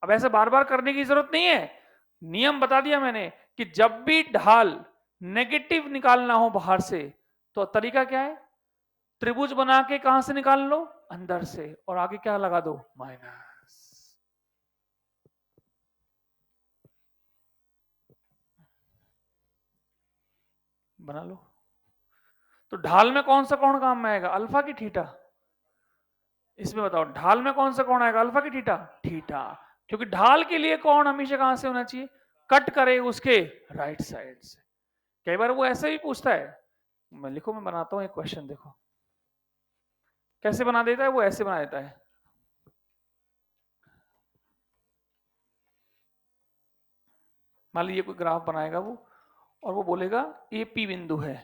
अब ऐसे बार बार करने की जरूरत नहीं है, नियम बता दिया मैंने कि जब भी ढाल नेगेटिव निकालना हो बाहर से तो तरीका क्या है, त्रिभुज बना के कहां से निकाल लो, अंदर से, और आगे क्या लगा दो, माइनस। बना लो। तो ढाल में कौन सा कोण काम में आएगा, अल्फा की थीटा, इसमें बताओ ढाल में कौन सा कोण आएगा, अल्फा की थीटा, थीटा, क्योंकि ढाल के लिए कोण हमेशा कहां से होना चाहिए, कट करे उसके राइट साइड से। कई बार वो ऐसे ही पूछता है, मैं लिखो, मैं बनाता हूं एक क्वेश्चन, देखो कैसे बना देता है वो, ऐसे बना देता है, मान लीजिए कोई ग्राफ बनाएगा वो, और वो बोलेगा ये पी बिंदु है,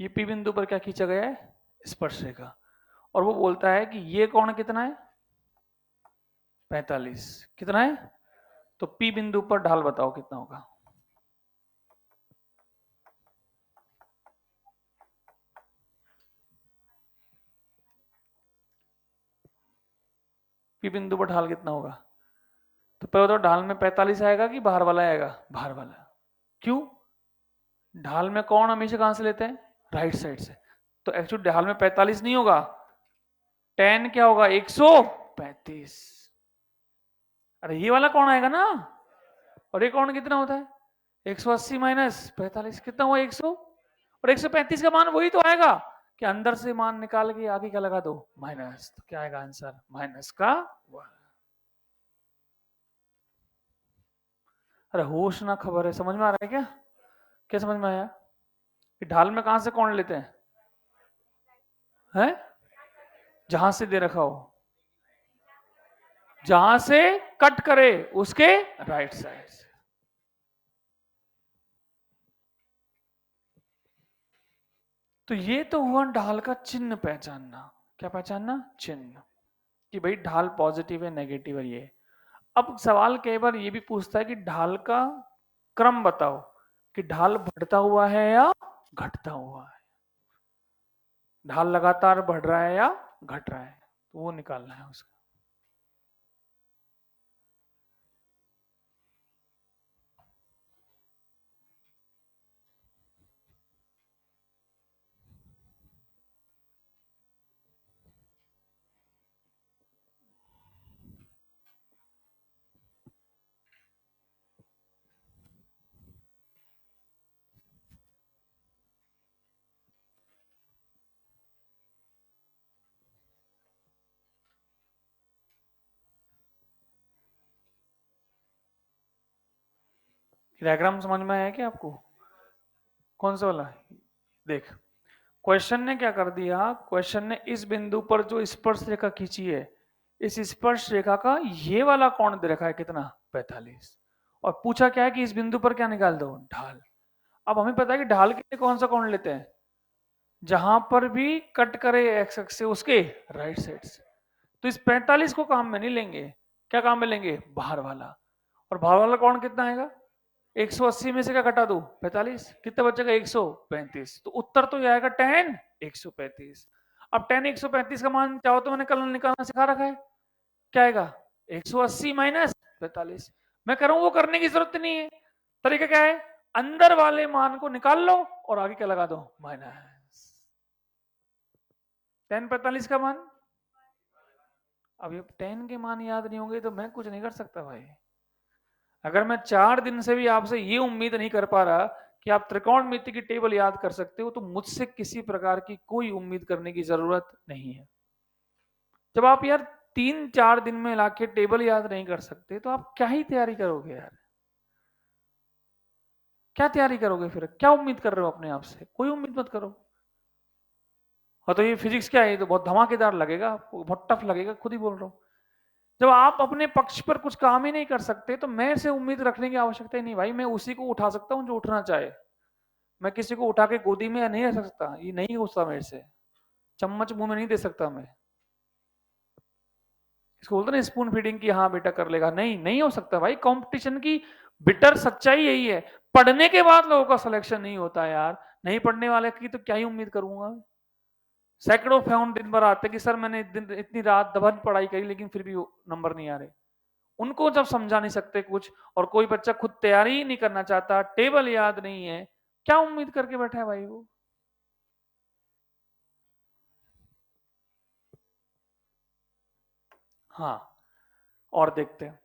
ये पी बिंदु पर क्या खींचा गया है, स्पर्श रेखा, और वो बोलता है कि ये कोण कितना है, 45, कितना है, तो पी बिंदु पर ढाल बताओ कितना होगा। पी बिंदु पर ढाल कितना होगा, तो पहले तो ढाल में 45 आएगा कि बाहर वाला आएगा, बाहर वाला, क्यों, ढाल में कोण हमेशा कहां से लेते हैं, राइट साइड से, तो एक्चुअली ढाल में 45 नहीं होगा, टेन क्या होगा, 135। अरे ये वाला कौन आएगा ना, और ये कौन कितना होता है, 180 माइनस 45 कितना हुआ, 100, और 135 का मान वही तो आएगा कि अंदर से मान निकाल के आगे क्या लगा दो, माइनस, तो क्या आएगा आंसर, माइनस का 1। अरे होश ना खबर है, समझ में आ रहा है क्या, क्या समझ में आया कि ढाल में कहां से कौन लेते हैं, जहां से दे रखा हो, जहां से कट करे उसके राइट साइड से। तो ये तो हुआ ढाल का चिन्ह पहचानना, क्या पहचानना, चिन्ह, कि भाई ढाल पॉजिटिव है नेगेटिव है ये। अब सवाल कई बार ये भी पूछता है कि ढाल का क्रम बताओ, कि ढाल बढ़ता हुआ है या घटता हुआ है, ढाल लगातार बढ़ रहा है या घट रहा है, तो वो निकालना है उसका। डायग्राम समझ में आया क्या आपको, कौन सा वाला, देख क्वेश्चन ने क्या कर दिया, क्वेश्चन ने इस बिंदु पर जो स्पर्श रेखा खींची है, इस स्पर्श रेखा का ये वाला कोण दे रखा है कितना, 45, और पूछा क्या है कि इस बिंदु पर क्या निकाल दो, ढाल। अब हमें पता है कि ढाल के लिए कौन सा कोण लेते हैं, जहां पर भी कट करे एक्स एक्स से उसके राइट साइड से, तो इस 45 को काम में नहीं लेंगे, क्या काम में लेंगे, बाहर वाला, और बाहर वाला कोण कितना आएगा, 180 में से क्या घटा दूं? 45। कितना बचेगा? 135। तो उत्तर तो ये आएगा tan 135। अब tan 135 का मान चाहो तो मैंने कल निकालना सिखा रखा है। क्या आएगा? 180 माइनस 45। मैं कह रहा हूं वो करने की जरूरत नहीं है। तरीका क्या है? अंदर वाले मान को निकाल लो और आगे क्या लगा दो? माइनस। tan 45 का मान, अब ये tan के मान याद नहीं होंगे तो मैं कुछ नहीं कर सकता भाई। अगर मैं 4 दिन से भी आपसे ये उम्मीद नहीं कर पा रहा कि आप त्रिकोणमिति की टेबल याद कर सकते हो, तो मुझसे किसी प्रकार की कोई उम्मीद करने की जरूरत नहीं है। जब आप यार 3-4 दिन में लाके टेबल याद नहीं कर सकते तो आप क्या ही तैयारी करोगे यार? क्या तैयारी करोगे फिर? क्या उम्मीद कर रहे हो अपने आप से? कोई उम्मीद मत करो। हाँ तो ये फिजिक्स क्या है? ये तो बहुत धमाकेदार लगेगा आपको, बहुत टफ लगेगा, खुद ही बोल रहा हूँ। जब आप अपने पक्ष पर कुछ काम ही नहीं कर सकते तो मैं से उम्मीद रखने की आवश्यकता ही नहीं भाई। मैं उसी को उठा सकता हूँ जो उठना चाहे। मैं किसी को उठा के गोदी में नहीं रख सकता, ये नहीं होता मेरे से। चम्मच मुंह में नहीं दे सकता मैं। इसको बोलते ना स्पून फीडिंग की, हाँ बेटा कर लेगा, नहीं नहीं हो सकता भाई। कंपटीशन की बिटर सच्चाई यही है। पढ़ने के बाद लोगों का सिलेक्शन नहीं होता यार। नहीं पढ़ने वाले की तो क्या ही उम्मीद करूंगा। सैकड़ों फोन दिन भर आते कि सर मैंने इतनी रात दबन पढ़ाई करी लेकिन फिर भी नंबर नहीं आ रहे। उनको जब समझा नहीं सकते कुछ, और कोई बच्चा खुद तैयारी ही नहीं करना चाहता, टेबल याद नहीं है, क्या उम्मीद करके बैठा है भाई वो? हाँ, और देखते हैं।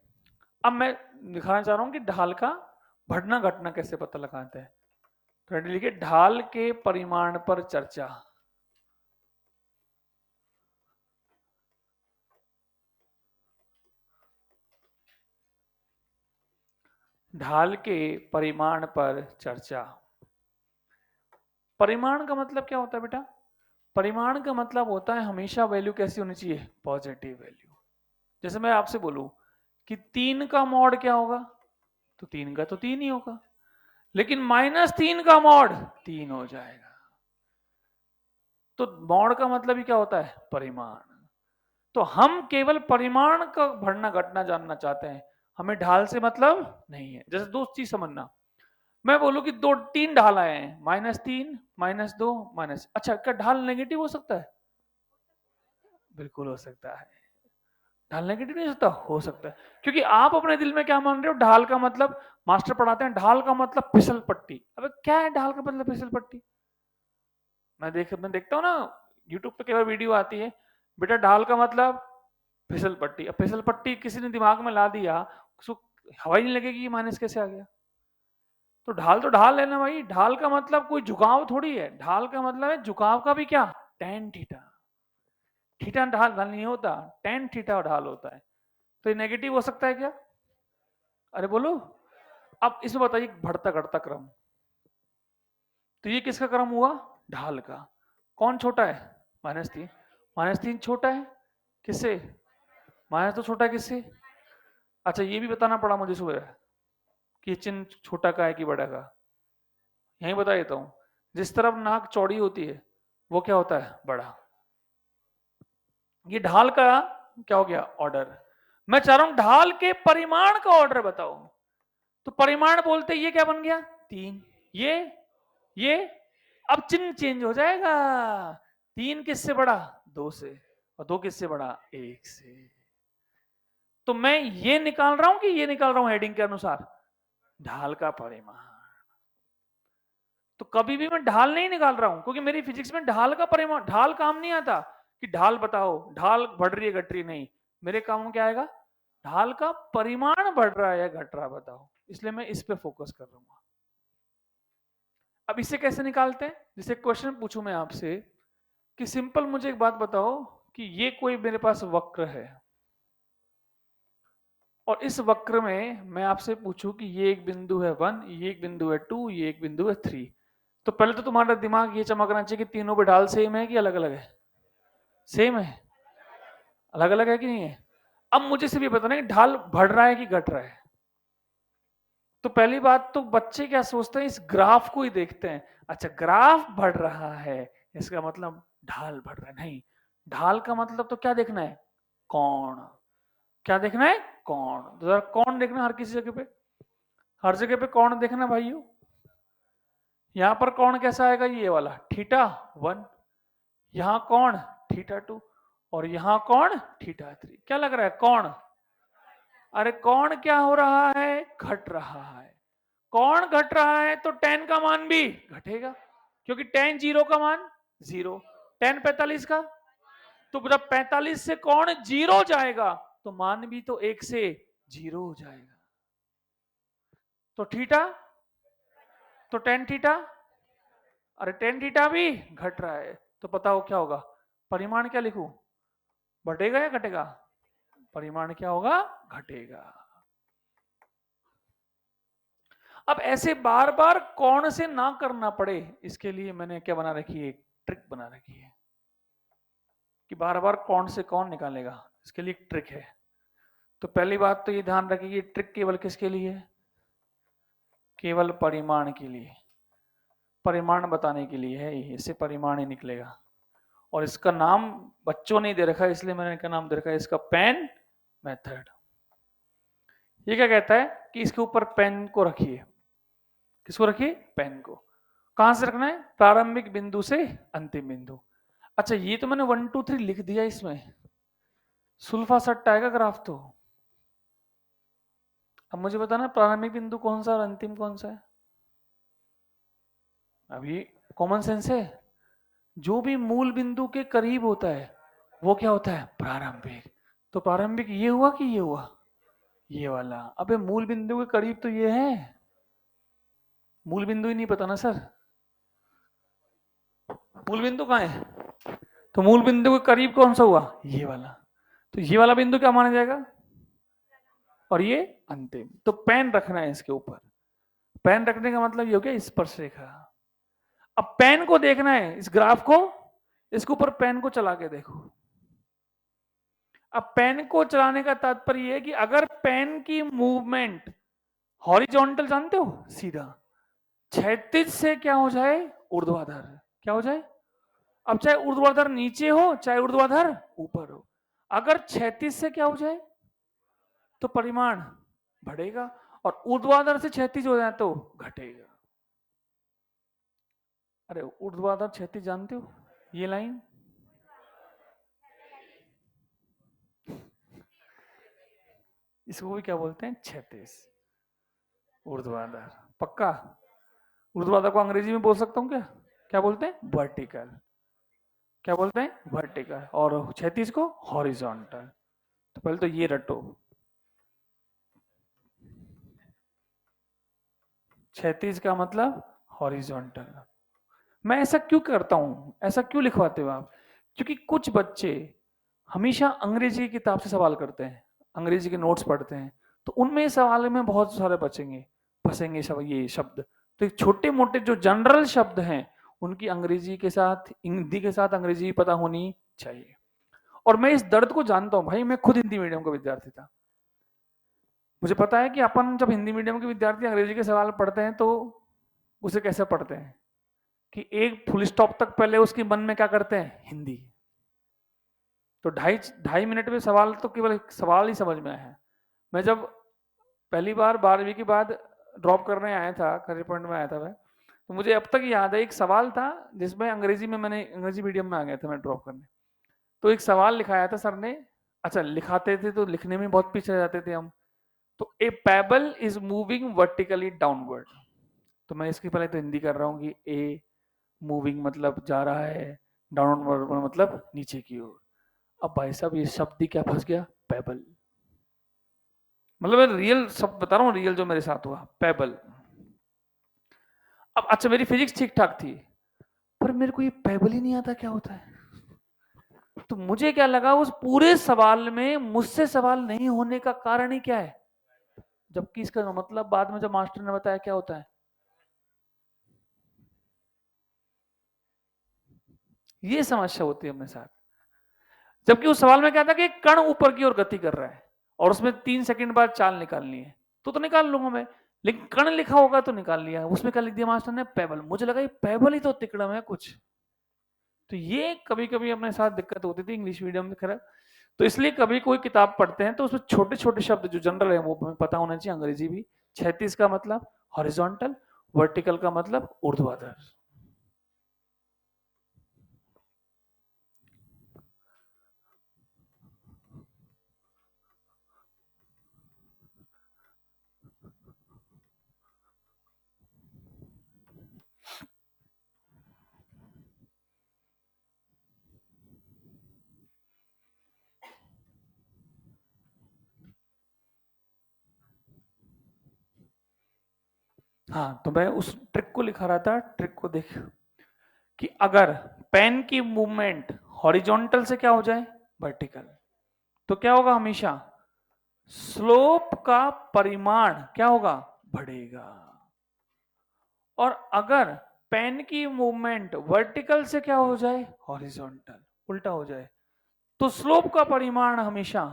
अब मैं दिखाना चाह रहा हूं कि ढाल का बढ़ना घटना कैसे पता लगाते हैं। तो लिखिए ढाल के परिमाण पर चर्चा। ढाल के परिमाण पर चर्चा। परिमाण का मतलब क्या होता है बेटा? परिमाण का मतलब होता है हमेशा वैल्यू कैसी होनी चाहिए? Positive value. जैसे मैं आपसे बोलूं कि 3 का मॉड क्या होगा, तो 3 का तो 3 ही होगा, लेकिन -3 का मॉड 3 हो जाएगा। तो मॉड का मतलब ही क्या होता है? परिमाण। तो हम केवल परिमाण का बढ़ना घटना जानना चाहते हैं, हमें ढाल से मतलब नहीं है। जैसे दो चीज समझना, मैं बोलूं कि 2-3 ढाल आए हैं, -3, -2, माइनस, अच्छा क्या ढाल नेगेटिव हो सकता है? बिल्कुल हो सकता है। ढाल नेगेटिव नहीं हो सकता? हो सकता है। क्योंकि आप अपने दिल में क्या मान रहे हो? ढाल का मतलब, मास्टर पढ़ाते हैं ढाल का मतलब फिसल पट्टी। अबे क्या है ढाल का मतलब फिसल पट्टी? मैं देखता हूँ ना, यूट्यूब पे कई बार वीडियो आती है, बेटा ढाल का मतलब फिसल पट्टी। अब फिसल पट्टी किसी ने दिमाग में ला दिया, उसको हवा ही नहीं लगेगी कि माइनस कैसे आ गया। तो ढाल है ना भाई। ढाल का मतलब कोई झुकाव थोड़ी है। ढाल का मतलब है झुकाव का भी क्या? Tan theta. थीटा ढाल ढाल नहीं होता, टेन थीटा ढाल होता है। तो ये नेगेटिव हो सकता है क्या? अरे बोलो। अब इसमें बताइए बढ़ता घटता क्रम, तो ये किसका क्रम हुआ? ढाल का। कौन छोटा है? -3। -3 छोटा है किससे? माइनस तो छोटा है किससे? अच्छा ये भी बताना पड़ा मुझे सुबह कि चिन्ह छोटा का है कि बड़ा का। यही बता देता हूं, जिस तरफ नाक चौड़ी होती है वो क्या होता है? बड़ा। ये ढाल का क्या हो गया? ऑर्डर। मैं चाह रहा हूं ढाल के परिमाण का ऑर्डर बताओ। तो परिमाण बोलते ये क्या बन गया? 3। ये अब चिन्ह चेंज हो जाएगा। 3 किससे बड़ा? 2 से। और 2 किससे बड़ा? 1 से। तो मैं ये निकाल रहा हूं कि ये निकाल रहा हूं हेडिंग के अनुसार? ढाल का परिमाण। तो कभी भी मैं ढाल नहीं निकाल रहा हूं, क्योंकि मेरी फिजिक्स में ढाल का परिमाण, ढाल काम नहीं आता कि ढाल बताओ, ढाल बढ़ रही है घट रही है, नहीं। मेरे काम में क्या आएगा? ढाल का परिमाण बढ़ रहा है या घट रहा है बताओ। इसलिए मैं इस पे फोकस कर रहा हूं। अब इसे कैसे निकालते हैं? जैसे क्वेश्चन पूछूं मैं आपसे कि सिंपल मुझे एक बात बताओ कि ये कोई मेरे पास वक्र है, और इस वक्र में मैं आपसे पूछूं कि ये एक बिंदु है 1, ये एक बिंदु है 2, ये एक बिंदु है 3। तो पहले तो तुम्हारा दिमाग ये चमकना चाहिए कि तीनों पे ढाल सेम है कि अलग अलग है? सेम है। अलग अलग है कि नहीं है? अब मुझे सिर्फ ये बताना है कि ढाल बढ़ रहा है कि घट रहा है। तो पहली बात तो बच्चे क्या सोचते हैं, इस ग्राफ को ही देखते हैं, अच्छा ग्राफ बढ़ रहा है इसका मतलब ढाल बढ़ रहा है। नहीं, ढाल का मतलब तो क्या देखना है? कोण। क्या देखना है? कोण। तो जरा कोण देखना हर किसी जगह पे। हर जगह पे कौन देखना भाइयों, यहां पर कौन कैसा आएगा, ये वाला θ1, यहां कौन θ2, और यहां कौन θ3। क्या लग रहा है कौन, अरे कौन क्या हो रहा है, घट रहा है। कौन घट रहा है तो tan का मान भी घटेगा, क्योंकि tan 0 का मान 0, tan 45 का, तो जब 45 से कौन 0 जाएगा तो मान भी तो 1 से 0 हो जाएगा। तो थीटा, तो tan थीटा, अरे tan थीटा भी घट रहा है, तो पता हो क्या होगा, परिमाण क्या लिखूं, बढ़ेगा या घटेगा, परिमाण क्या होगा, घटेगा। अब ऐसे बार बार कौन से ना करना पड़े, इसके लिए मैंने क्या बना रखी है, एक ट्रिक बना रखी है कि बार बार कौन से कौन निकालेगा, इसके लिए एक ट्रिक है। तो पहली बात तो ये ध्यान रखिए, ये ट्रिक केवल किसके लिए है, केवल परिमाण के लिए, परिमाण बताने के लिए है, इससे परिमाण ही निकलेगा। और इसका नाम बच्चों ने दे रखा है, इसलिए मैंने क्या नाम दे रखा है इसका, पेन मेथड। ये क्या कहता है कि इसके ऊपर पेन को रखिए, किसको रखिए, पेन को। कहां से रखना है, प्रारंभिक बिंदु से अंतिम बिंदु। अच्छा ये तो मैंने 1 2 3 लिख दिया, इसमें सुल्फा सट्टा आएगा ग्राफ तो। अब मुझे बताना प्रारंभिक बिंदु कौन सा और अंतिम कौन सा है, अभी कॉमन सेंस है, जो भी मूल बिंदु के करीब होता है वो क्या होता है, प्रारंभिक। तो प्रारंभिक ये हुआ कि ये हुआ, ये वाला। अबे मूल बिंदु के करीब तो ये है, मूल बिंदु ही नहीं पता ना सर, मूल बिंदु कहाँ है, तो मूल बिंदु के करीब कौन सा हुआ, ये वाला। तो ये वाला बिंदु क्या माना जाएगा, और ये अंतिम। तो पेन रखना है इसके ऊपर, पेन रखने का मतलब ये हो गया स्पर्श रेखा। अब पेन को देखना है, इस ग्राफ को, इसके ऊपर पेन को चला के देखो। अब पेन को चलाने का तात्पर्य है कि अगर पेन की मूवमेंट हॉरिजॉन्टल जानते हो, सीधा, क्षैतिज से क्या हो जाए, ऊर्ध्वाधर, क्या हो जाए। अब चाहे ऊर्ध्वाधर नीचे हो चाहे ऊर्ध्वाधर ऊपर हो, अगर क्षैतिज से क्या हो जाए तो परिमाण बढ़ेगा, और ऊर्ध्वाधर से क्षैतिज हो जाए तो घटेगा। अरे ऊर्ध्वाधर क्षैतिज जानते हो, ये लाइन, इसको भी क्या बोलते हैं, क्षैतिज, ऊर्ध्वाधर। पक्का, ऊर्ध्वाधर को अंग्रेजी में बोल सकता हूँ क्या, क्या बोलते हैं, वर्टिकल, क्या बोलते हैं, वर्टिकल, और क्षैतिज को हॉरिजॉन्टल। तो पहले तो ये रटो, क्षैतिज का मतलब हॉरिजॉन्टल। मैं ऐसा क्यों करता हूं, ऐसा क्यों लिखवाते हो आप, क्योंकि कुछ बच्चे हमेशा अंग्रेजी की किताब से सवाल करते हैं, अंग्रेजी के नोट्स पढ़ते हैं, तो उनमें सवाल में बहुत सारे बचेंगे, फंसेंगे सब ये शब्द। तो छोटे मोटे जो जनरल शब्द हैं उनकी अंग्रेजी के साथ, हिंदी के साथ अंग्रेजी पता होनी चाहिए। और मैं इस दर्द को जानता हूं भाई, मैं खुद हिंदी मीडियम का विद्यार्थी था, मुझे पता है कि अपन जब हिंदी मीडियम के विद्यार्थी अंग्रेजी के सवाल पढ़ते हैं तो उसे कैसे पढ़ते हैं कि एक फुल स्टॉप तक पहले उसके मन में क्या करते हैं, हिंदी। तो ढाई ढाई मिनट में सवाल तो केवल सवाल ही समझ में आया है। मैं जब पहली बार 12वीं के बाद ड्रॉप करने आया था, करियर पॉइंट में आया था मैं, तो मुझे अब तक याद है एक सवाल था जिसमें अंग्रेजी में, मैंने अंग्रेजी मीडियम में आ गया था मैं ड्रॉप करने। तो एक सवाल लिखाया था सर ने, अच्छा लिखाते थे तो लिखने में बहुत पीछे जाते थे हम। तो a pebble is moving vertically downward, तो मैं इसकी पहले तो हिंदी कर रहा हूँ कि ए मूविंग मतलब जा रहा है, डाउनवर्ड मतलब नीचे की ओर। अब भाई साहब ये शब्द ही क्या फंस गया, पेबल, मतलब मैं रियल शब्द बता रहा हूँ, रियल जो मेरे साथ हुआ, पेबल। अब अच्छा मेरी फिजिक्स ठीक ठाक थी, पर मेरे को ये पेबल ही नहीं आता क्या होता है। तो मुझे क्या लगा उस पूरे सवाल में मुझसे सवाल नहीं होने का कारण ही क्या है, जबकि इसका मतलब बाद में जब मास्टर ने बताया क्या होता है, ये समस्या होती है अपने साथ। जबकि उस सवाल में क्या था कि कण ऊपर की ओर गति कर रहा है और उसमें 3 सेकंड बाद चाल निकालनी है, तो निकाल लूंगा मैं, लेकिन कण लिखा होगा तो निकाल लिया, उसमें क्या लिख दिया मास्टर ने, पेबल। मुझे लगा ये पेबल ही तो तिकड़म है कुछ। तो ये कभी कभी अपने साथ दिक्कत होती थी इंग्लिश मीडियम में खैर। तो इसलिए कभी कोई किताब पढ़ते हैं तो उसमें छोटे छोटे शब्द जो जनरल है वो हमें पता होना चाहिए, अंग्रेजी भी, क्षैतिज का मतलब हॉरिजॉन्टल, वर्टिकल का मतलब ऊर्ध्वाधर। हाँ, तो मैं उस ट्रिक को लिखा रहा था, ट्रिक को देख कि अगर पेन की मूवमेंट हॉरिजॉन्टल से क्या हो जाए, वर्टिकल, तो क्या होगा, हमेशा स्लोप का परिमाण क्या होगा, बढ़ेगा। और अगर पेन की मूवमेंट वर्टिकल से क्या हो जाए, हॉरिजॉन्टल, उल्टा हो जाए, तो स्लोप का परिमाण हमेशा,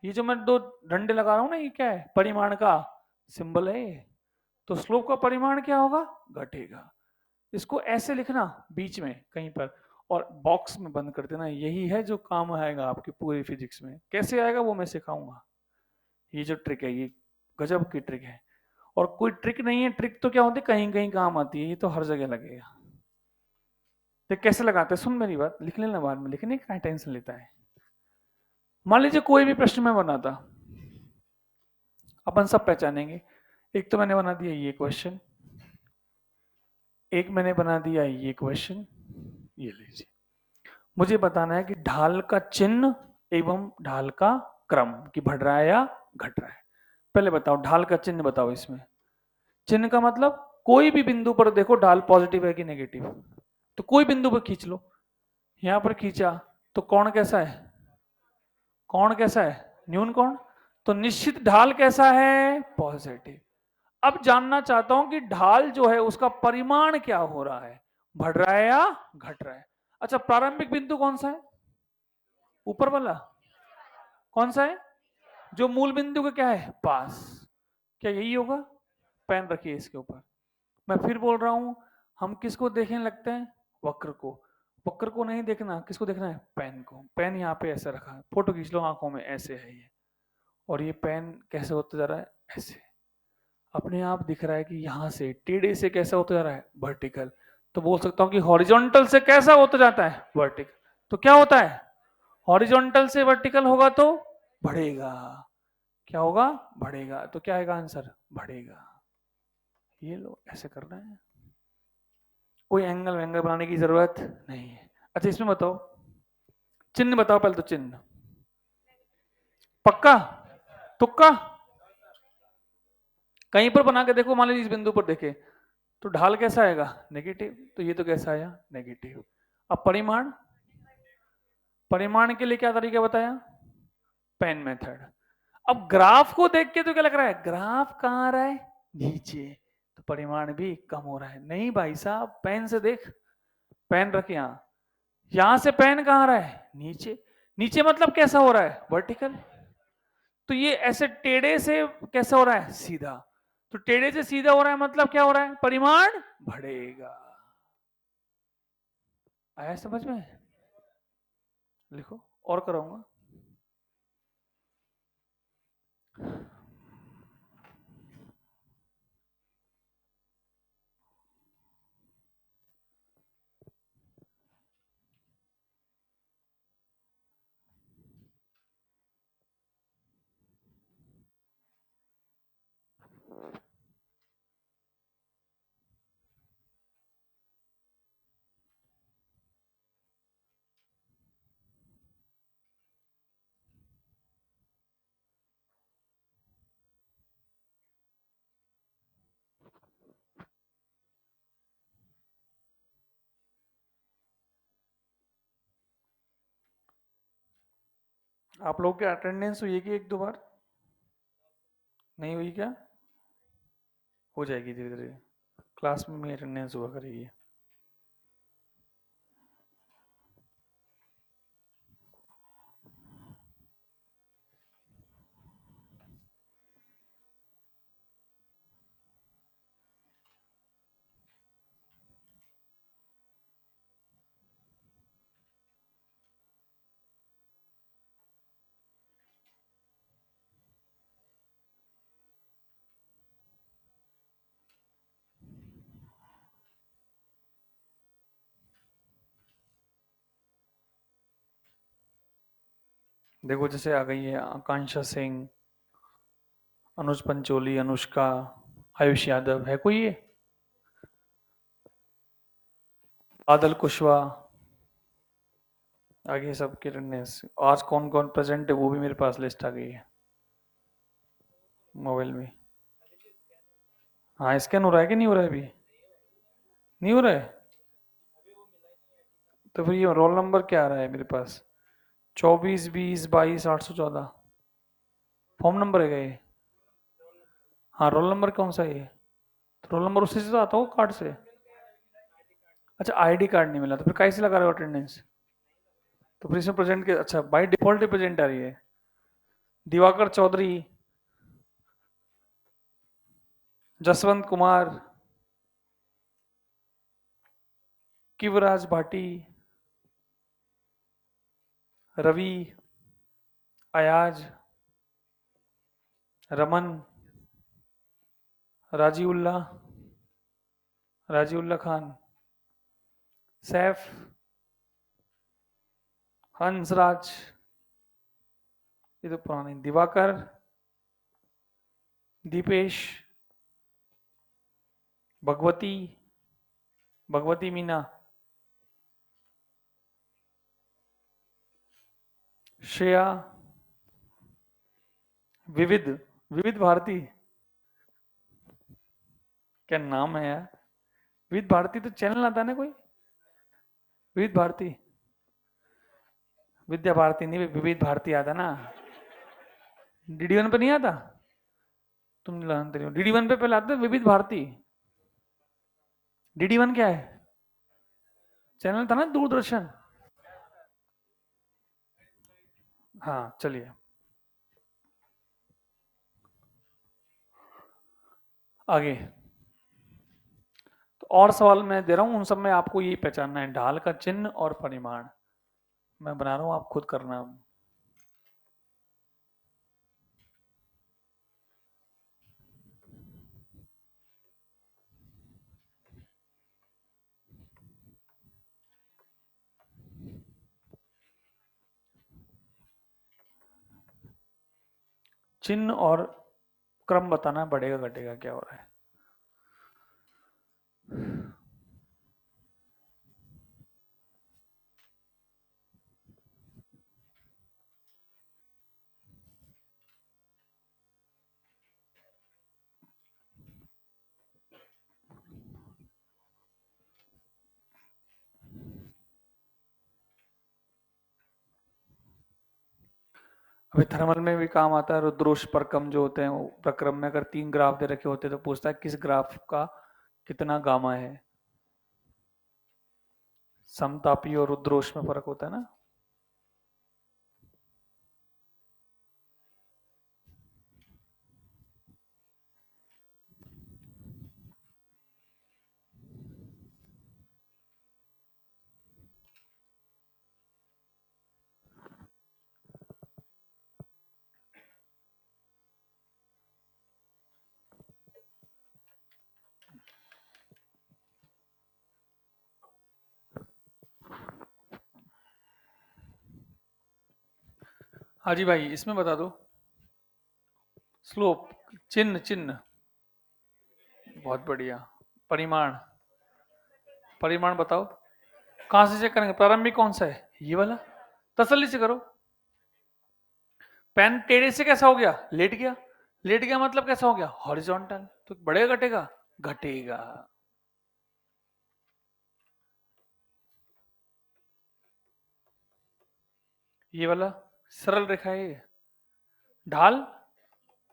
ये जो मैं दो डंडे लगा रहा हूं ना, ये क्या है, परिमाण का सिंबल है ये। तो स्लोप का परिमाण क्या होगा, घटेगा। इसको ऐसे लिखना बीच में कहीं पर, और बॉक्स में बंद कर देना। यही है जो काम आएगा आपकी पूरी फिजिक्स में। कैसे आएगा वो मैं सिखाऊंगा। ये जो ट्रिक है, ये गजब की ट्रिक है। और कोई ट्रिक नहीं है, ट्रिक तो क्या होती है, कहीं कहीं काम आती है, ये तो हर जगह लगेगा। तो कैसे लगाते हैं, सुन मेरी बात, लिख लेना बाद में, लिखने का टेंशन लेता है। मान लीजिए कोई भी प्रश्न मैं बनाता, अपन सब पहचानेंगे। एक तो मैंने बना दिया ये क्वेश्चन, एक मैंने बना दिया ये क्वेश्चन, ये लीजिए। मुझे बताना है कि ढाल का चिन्ह एवं ढाल का क्रम, कि बढ़ रहा है या घट रहा है। पहले बताओ, ढाल का चिन्ह बताओ इसमें। चिन्ह का मतलब कोई भी बिंदु पर देखो ढाल पॉजिटिव है कि नेगेटिव, तो कोई बिंदु पर खींच लो। यहां पर खींचा तो कोण कैसा है, कोण कैसा है, न्यून कोण। तो निश्चित ढाल कैसा है, पॉजिटिव। अब जानना चाहता हूं कि ढाल जो है उसका परिमाण क्या हो रहा है, बढ़ रहा है या घट रहा है। अच्छा, प्रारंभिक बिंदु कौन सा है, ऊपर वाला कौन सा है, जो मूल बिंदु के क्या है, पास। क्या यही होगा, पेन रखिए इसके ऊपर। मैं फिर बोल रहा हूं, हम किसको देखने लगते हैं, वक्र को। वक्र को नहीं देखना, किसको देखना है, पेन को। पेन यहाँ पे ऐसे रखा है, फोटो खींच लो आंखों में, ऐसे है ये। और ये पेन कैसे होता जा रहा है, ऐसे। अपने आप दिख रहा है कि यहां से टेढ़े से कैसा होता जा रहा है, वर्टिकल। तो बोल सकता हूं कि हॉरिजॉन्टल से कैसा होता जाता है, वर्टिकल। तो क्या होता है, हॉरिजॉन्टल से वर्टिकल होगा तो बढ़ेगा। क्या होगा, बढ़ेगा। तो क्या आएगा आंसर, बढ़ेगा। ये लो, ऐसे करना है, कोई एंगल वैंगल बनाने की जरूरत नहीं है। अच्छा, इसमें बताओ, चिन्ह बताओ पहले तो, चिन्ह पक्का, तुक्का, कहीं पर बना के देखो। मान लीजिए इस बिंदु पर देखे तो ढाल कैसा आएगा, नेगेटिव। तो ये तो कैसा आया, नेगेटिव। अब परिमाण, परिमाण के लिए क्या तरीका बताया, पेन मेथड। अब ग्राफ को देख के तो क्या लग रहा है, ग्राफ कहाँ आ रहा है, नीचे, तो परिमाण भी कम हो रहा है। नहीं भाई साहब, पेन से देख, पेन रख यहाँ, यहां से पेन कहाँ आ रहा है, नीचे। नीचे मतलब कैसा हो रहा है, वर्टिकल। तो ये ऐसे टेढ़े से कैसा हो रहा है, सीधा। तो टेढ़े से सीधा हो रहा है मतलब क्या हो रहा है, परिमाण बढ़ेगा। आया समझ में, लिखो, और कराऊंगा। आप लोग की अटेंडेंस हुई है कि एक दो बार, नहीं हुई क्या, हो जाएगी धीरे धीरे, क्लास में अटेंडेंस हुआ करेगी। देखो जैसे आ गई है आकांक्षा सिंह, अनुज पंचोली, अनुष्का, आयुष यादव, है कोई ये? बादल कुशवाहा, आगे सब किरण ने। आज कौन कौन प्रेजेंट है वो भी मेरे पास लिस्ट आ गई है मोबाइल में। हाँ, स्कैन हो रहा है कि नहीं हो रहा है अभी? नहीं हो रहा है? तो फिर ये रोल नंबर क्या आ रहा है मेरे पास? 24 20 22 814। फॉर्म नंबर है क्या ये? हाँ, रोल नंबर कौन सा है ये? तो रोल नंबर उसी से तो आता हो कार्ड से। अच्छा, आईडी कार्ड नहीं मिला तो फिर कैसे लगा रहे हो अटेंडेंस? तो फिर इसमें प्रेजेंट के, अच्छा बाई डिफॉल्ट ही प्रेजेंट आ रही है। दिवाकर चौधरी, जसवंत कुमार, किवराज भाटी, रवि, अयाज, रमन, राजीउल्ला, राजीउल्ला खान, सैफ, हंसराज, ये तो पुराने, दिवाकर, दीपेश, भगवती, भगवती मीना, श्रेया, विविध, विविध भारती, क्या नाम है यार? विविध भारती तो चैनल आता है ना कोई? विविध भारती, विद्या भारती नहीं, विविध भारती आता ना। डीडी वन पे नहीं आता? तुम जानते हो डीडी वन पे पहले आता विविध भारती। डीडी वन क्या है? चैनल था ना दूरदर्शन। हाँ चलिए आगे। तो और सवाल मैं दे रहा हूँ, उन सब में आपको यही पहचानना है, ढाल का चिन्ह और परिमाण मैं बना रहा हूँ, आप खुद करना। चिन्ह और क्रम बताना, बढ़ेगा घटेगा क्या हो रहा है। अभी थर्मल में भी काम आता है, रुद्रोष परकम जो होते हैं वो प्रक्रम में अगर 3 ग्राफ दे रखे होते हैं तो पूछता है किस ग्राफ का कितना गामा है। समतापी और रुद्रोष में फर्क होता है ना। हाँ जी भाई, इसमें बता दो स्लोप, चिन्ह, चिन्ह, बहुत बढ़िया। परिमाण, परिमाण बताओ। कहां से चेक करेंगे? प्रारंभिक कौन सा है? ये वाला। तसल्ली से करो। पेन टेढ़े से कैसा हो गया? लेट गया। लेट गया मतलब कैसा हो गया? हॉरिजॉन्टल। तो बढ़ेगा घटेगा? घटेगा। ये वाला सरल रेखा है ये। ढाल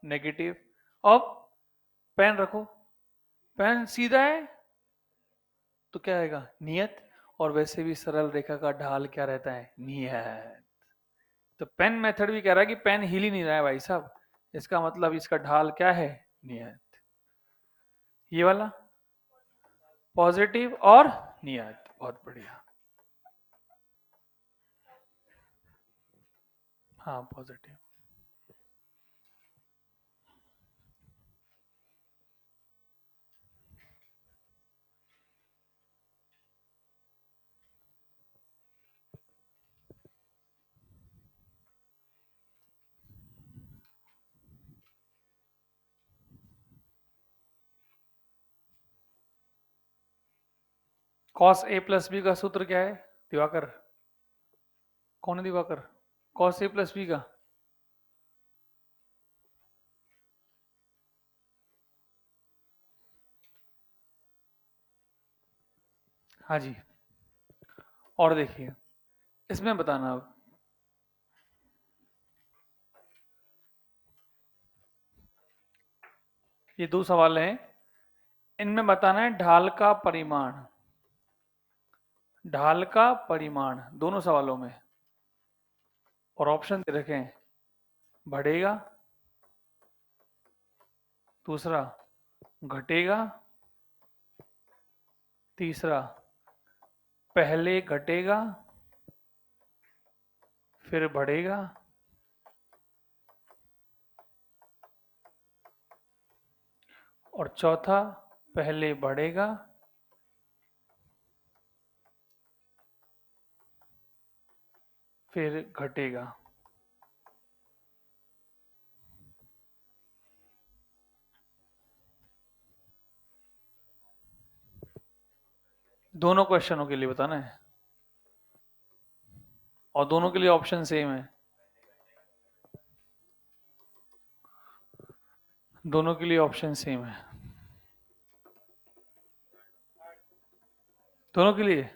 नेगेटिव। अब पेन रखो, पेन सीधा है तो क्या आएगा? नियत। और वैसे भी सरल रेखा का ढाल क्या रहता है? नियत। तो पेन मेथड भी कह रहा है कि पेन हिल ही नहीं रहा है भाई साहब, इसका मतलब इसका ढाल क्या है? नियत। ये वाला पॉजिटिव और नियत, बहुत बढ़िया। हाँ positive. Cos A plus B का सूत्र क्या है दिवाकर? कौन है Diwakar? Cos A plus B का हाँ जी। और देखिए इसमें बताना अब, ये दो सवाल हैं, इनमें बताना है ढाल का परिमाण। ढाल का परिमाण दोनों सवालों में, और ऑप्शन दे रखे हैं बढ़ेगा, दूसरा घटेगा, तीसरा पहले घटेगा फिर बढ़ेगा, और चौथा पहले बढ़ेगा फिर घटेगा। दोनों क्वेश्चनों के लिए बताना है, और दोनों के लिए ऑप्शन सेम है। दोनों के लिए ऑप्शन सेम है, दोनों के लिए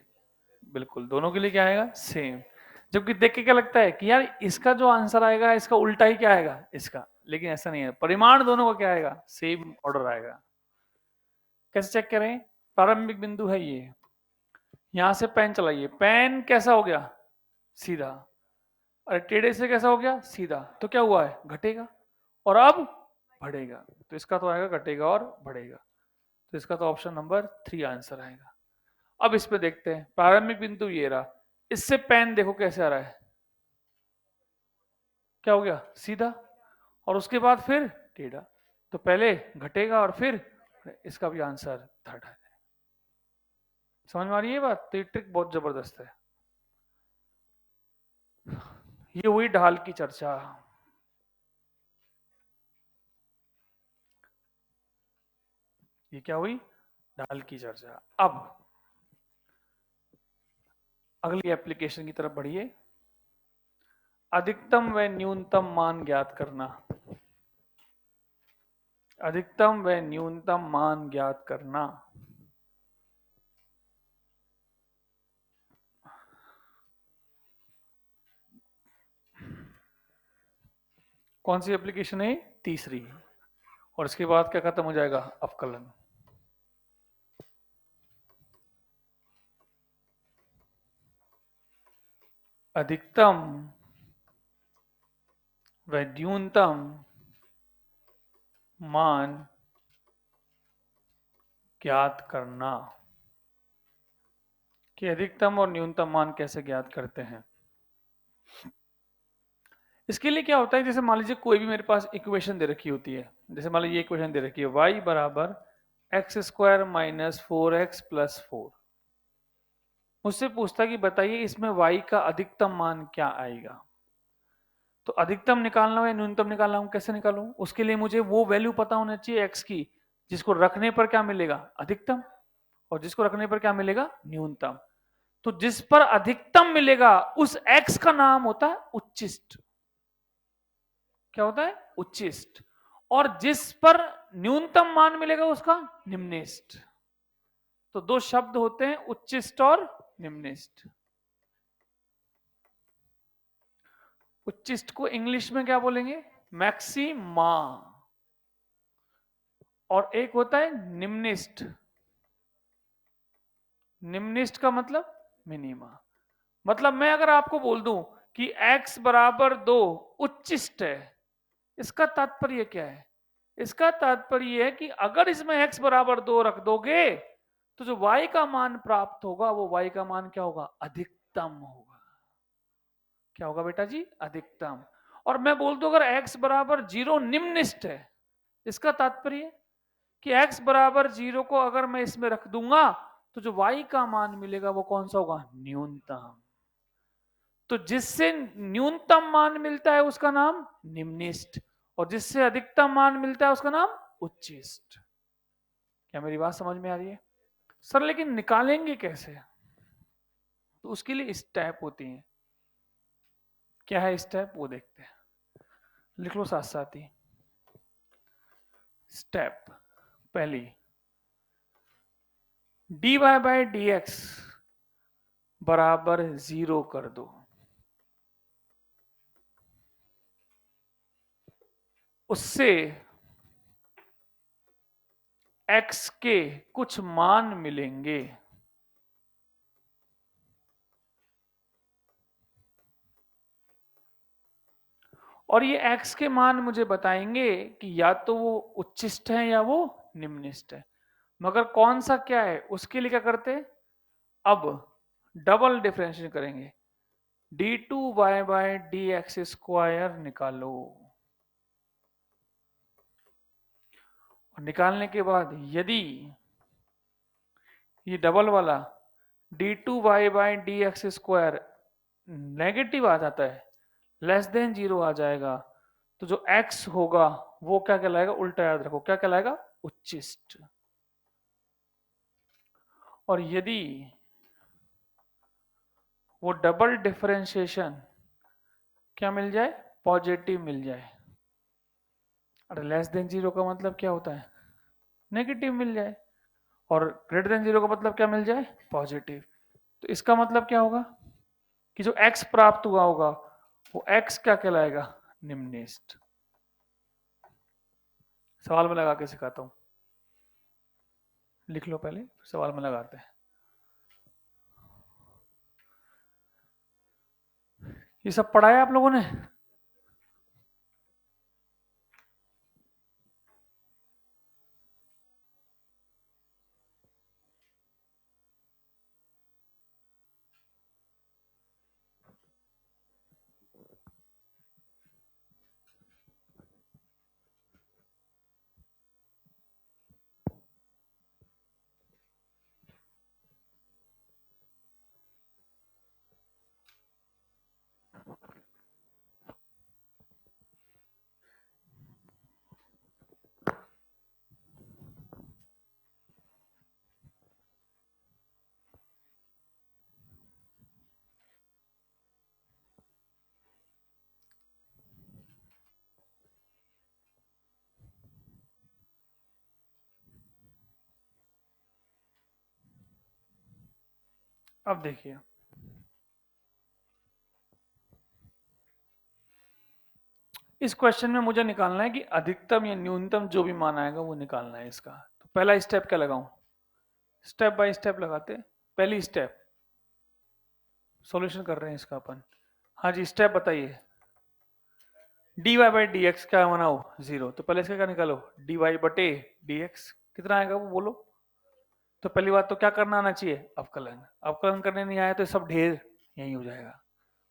बिल्कुल, दोनों के लिए क्या आएगा सेम। जबकि देख के क्या लगता है कि यार इसका जो आंसर आएगा इसका उल्टा ही क्या आएगा इसका, लेकिन ऐसा नहीं है, परिमाण दोनों का क्या आएगा सेम ऑर्डर आएगा। कैसे चेक करें? प्रारंभिक बिंदु है ये, यहां से पेन चलाइए, पेन कैसा हो गया सीधा, और टेढ़े से कैसा हो गया सीधा, तो क्या हुआ है घटेगा, और अब बढ़ेगा, तो इसका तो आएगा घटेगा और बढ़ेगा, तो इसका तो ऑप्शन नंबर 3 आंसर आएगा। अब इस पे देखते हैं, प्रारंभिक बिंदु ये रहा, इससे पेन देखो कैसे आ रहा है, क्या हो गया सीधा, और उसके बाद फिर टेढ़ा, तो पहले घटेगा और फिर, इसका भी आंसर थर्ड है। समझ में आ रही है ये बात? तो ये ट्रिक बहुत जबरदस्त है। ये हुई ढाल की चर्चा। ये क्या हुई? ढाल की चर्चा। अब अगली एप्लीकेशन की तरफ बढ़िए, अधिकतम व न्यूनतम मान ज्ञात करना। अधिकतम व न्यूनतम मान ज्ञात करना। कौन सी एप्लीकेशन है? तीसरी, और इसके बाद क्या खत्म हो जाएगा? अवकलन। अधिकतम व न्यूनतम मान ज्ञात करना। कि अधिकतम और न्यूनतम मान कैसे ज्ञात करते हैं? इसके लिए क्या होता है, जैसे मान लीजिए कोई भी मेरे पास इक्वेशन दे रखी होती है, जैसे मान लीजिए इक्वेशन दे रखी है y बराबर x square minus 4x plus 4। मुझसे पूछता है कि बताइए इसमें y का अधिकतम मान क्या आएगा। तो अधिकतम निकालना हो या न्यूनतम निकालना हो, कैसे निकालूं? उसके लिए मुझे वो वैल्यू पता होना चाहिए x की जिसको रखने पर क्या मिलेगा? अधिकतम, और जिसको रखने पर क्या मिलेगा? न्यूनतम। तो जिस पर अधिकतम मिलेगा उस x का नाम होता है उच्चिष्ट। क्या होता है? उच्चिष्ट। और जिस पर न्यूनतम मान मिलेगा उसका निम्निष्ट। तो दो शब्द होते हैं, उच्चिष्ट और निम्निष्ट। उच्चिष्ट को इंग्लिश में क्या बोलेंगे? मैक्सिमा। और एक होता है निम्निष्ट। निम्निष्ट का मतलब मिनिमा। मतलब मैं अगर आपको बोल दूं कि x बराबर 2 उच्चिष्ट है, इसका तात्पर्य क्या है? इसका तात्पर्य है कि अगर इसमें x बराबर 2 रख दोगे तो जो y का मान प्राप्त होगा वो y का मान क्या होगा? अधिकतम होगा। क्या होगा बेटा जी? अधिकतम। और मैं बोल दूं अगर x बराबर 0 निम्निष्ट है, इसका तात्पर्य कि x बराबर 0 को अगर मैं इसमें रख दूंगा तो जो y का मान मिलेगा वो कौन सा होगा? न्यूनतम। तो जिससे न्यूनतम मान मिलता है उसका नाम निम्निष्ट, और जिससे अधिकतम मान मिलता है उसका नाम उच्चिष्ट। क्या मेरी बात समझ में आ रही है? सर लेकिन निकालेंगे कैसे? तो उसके लिए स्टेप होती हैं। क्या है स्टेप, वो देखते हैं। लिख लो साथ साथ ही। स्टेप पहली, dy बाय dx बराबर 0 कर दो। उससे x के कुछ मान मिलेंगे। और ये x के मान मुझे बताएंगे कि या तो वो उच्चिष्ट है या वो निम्निष्ट है। मगर कौन सा क्या है उसके लिए क्या करते, अब डबल डिफरेंशिएशन करेंगे। d2y बाय dx स्क्वायर निकालो, और निकालने के बाद यदि ये डबल वाला d2y by dx square negative आ जाता है, लेस देन 0 आ जाएगा, तो जो x होगा वो क्या कहलाएगा, उल्टा याद रखो, क्या कहलाएगा, उच्चिष्ट। और यदि वो डबल डिफरेंशिएशन क्या मिल जाए, पॉजिटिव मिल जाए। अरे लेस देन 0 का मतलब क्या होता है, नेगेटिव मिल जाए, और ग्रेटर देन 0 का मतलब क्या मिल जाए, पॉजिटिव। तो इसका मतलब क्या होगा कि जो x प्राप्त हुआ होगा वो x क्या कहलाएगा, निम्निष्ट। सवाल में लगा के सिखाता हूं, लिख लो पहले, सवाल में लगाते हैं। ये सब पढ़ाया आप लोगों ने? अब देखिए, इस क्वेश्चन में मुझे निकालना है कि अधिकतम या न्यूनतम जो भी मान आएगा वो निकालना है इसका। तो पहला स्टेप क्या लगाऊं, स्टेप बाय स्टेप लगाते हैं। पहली स्टेप, सॉल्यूशन कर रहे हैं इसका अपन। हाँ जी, स्टेप बताइए। dy बाई डी एक्स क्या बनाओ, 0। तो पहले इसका क्या निकालो, dy बटे dx कितना आएगा वो बोलो। तो पहली बात तो क्या करना आना चाहिए, अवकलन। अवकलन करने नहीं आया तो सब ढेर यही हो जाएगा।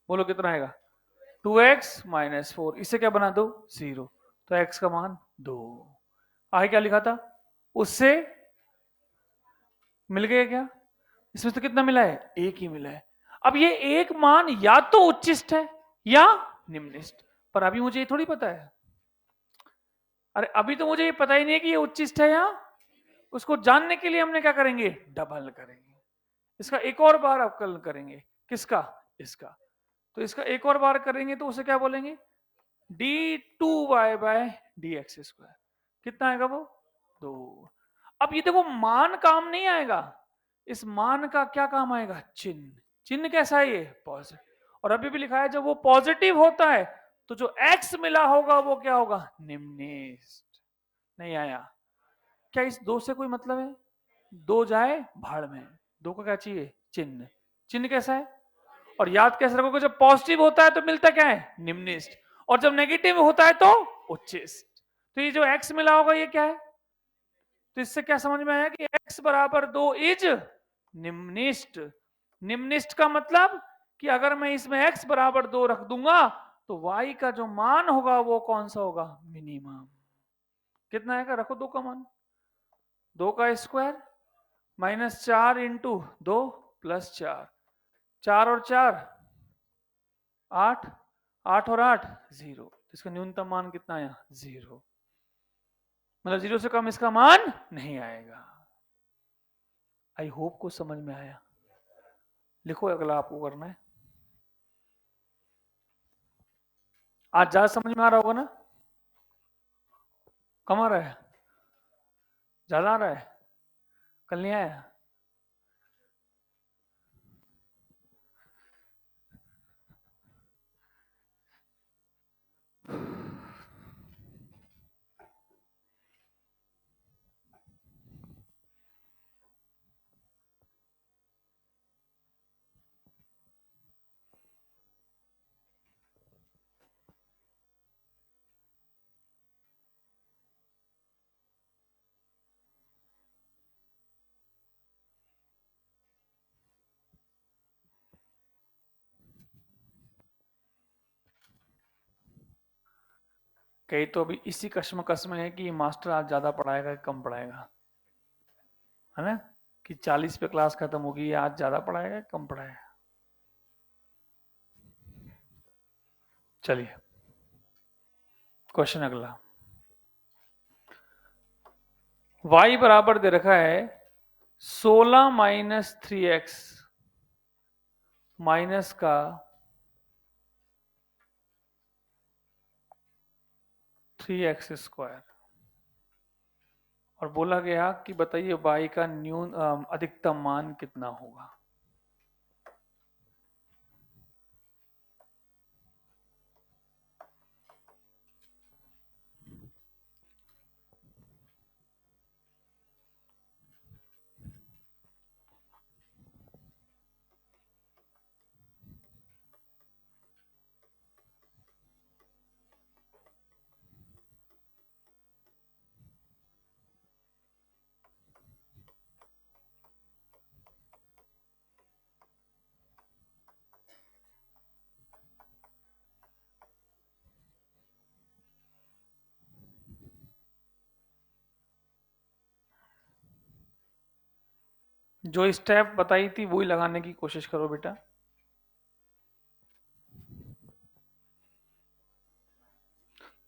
बोलो कितना आएगा, 2x माइनस 4, इससे क्या बना दो, 0। तो x का मान 2। आगे क्या लिखा था, उससे मिल गया क्या, इसमें तो कितना मिला है, एक ही मिला है। अब ये एक मान या तो उच्चिष्ट है या निम्निष्ट, पर अभी मुझे ये थोड़ी पता है। अरे अभी तो मुझे ये पता ही नहीं है कि ये उच्चिष्ट है या, उसको जानने के लिए हमने क्या करेंगे, डबल करेंगे। इसका एक और बार अवकलन करेंगे, किसका, इसका। तो इसका एक और बार करेंगे तो उसे क्या बोलेंगे, d2y bye D x square. कितना आएगा वो, 2। अब ये देखो मान काम नहीं आएगा, इस मान का क्या काम आएगा, चिन्ह। चिन्ह कैसा है ये, पॉजिटिव। और अभी भी लिखा है जब वो पॉजिटिव होता है तो जो x मिला होगा वो क्या होगा, निम्निष्ट। नहीं आया, क्या इस 2 से कोई मतलब है, 2 जाए भाड़ में, 2 का क्या चाहिए, चिन्ह। चिन्ह कैसा है, और याद कैसे रखोगे, जब पॉजिटिव होता है तो मिलता क्या है, निम्निष्ट, और जब नेगेटिव होता है तो उच्चिष्ट। तो ये जो x मिला होगा ये क्या है, तो इससे क्या समझ में आया कि x बराबर 2 इज निम्निष्ट। निम्निष्ट का मतलब कि अगर मैं इसमें x बराबर 2 रख दूंगा तो y का जो मान होगा वो कौन सा होगा, मिनिमम। कितना आएगा, रखो 2 का मान, 2 का स्क्वायर माइनस 4 इंटू 2 प्लस 4, 4 और 4 8, 8 और 8 0। इसका न्यूनतम मान कितना आया, 0। मतलब 0 से कम इसका मान नहीं आएगा। आई होप को समझ में आया। लिखो, अगला आपको करना है। आज ज्यादा समझ में आ रहा होगा ना? कम आ रहा है? ज्यादा आ रहा है? कल नहीं आया? कई तो अभी इसी कश्मकश में है कि मास्टर आज ज्यादा पढ़ाएगा कि कम पढ़ाएगा, है ना? कि 40 पे क्लास खत्म होगी, आज ज्यादा पढ़ाएगा कि कम पढ़ाएगा। चलिए, क्वेश्चन अगला। y बराबर दे रखा है 16 माइनस 3x माइनस का 3x² और बोला गया कि बताइए y का अधिकतम मान कितना होगा। जो स्टेप बताई थी वही लगाने की कोशिश करो बेटा।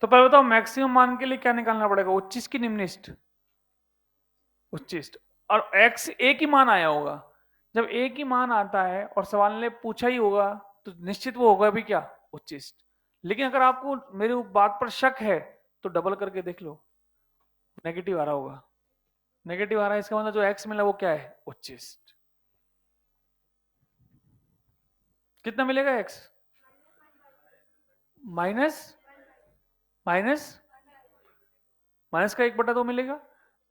तो पहले बताओ, मैक्सिमम मान के लिए क्या निकालना पड़ेगा, उच्चिष्ट की निम्निष्ट? उच्चिष्ट। और x एक ही मान आया होगा। जब एक ही मान आता है और सवाल ने पूछा ही होगा तो निश्चित वो होगा भी क्या, उच्चिष्ट। लेकिन अगर आपको मेरे बात पर शक है तो डबल करके देख लो, नेगेटिव आ रहा होगा। नेगेटिव आ रहा है, इसका मतलब जो x मिला वो क्या है, उच्चिष्ट। कितना मिलेगा x? माइनस माइनस माइनस का 1/2 मिलेगा।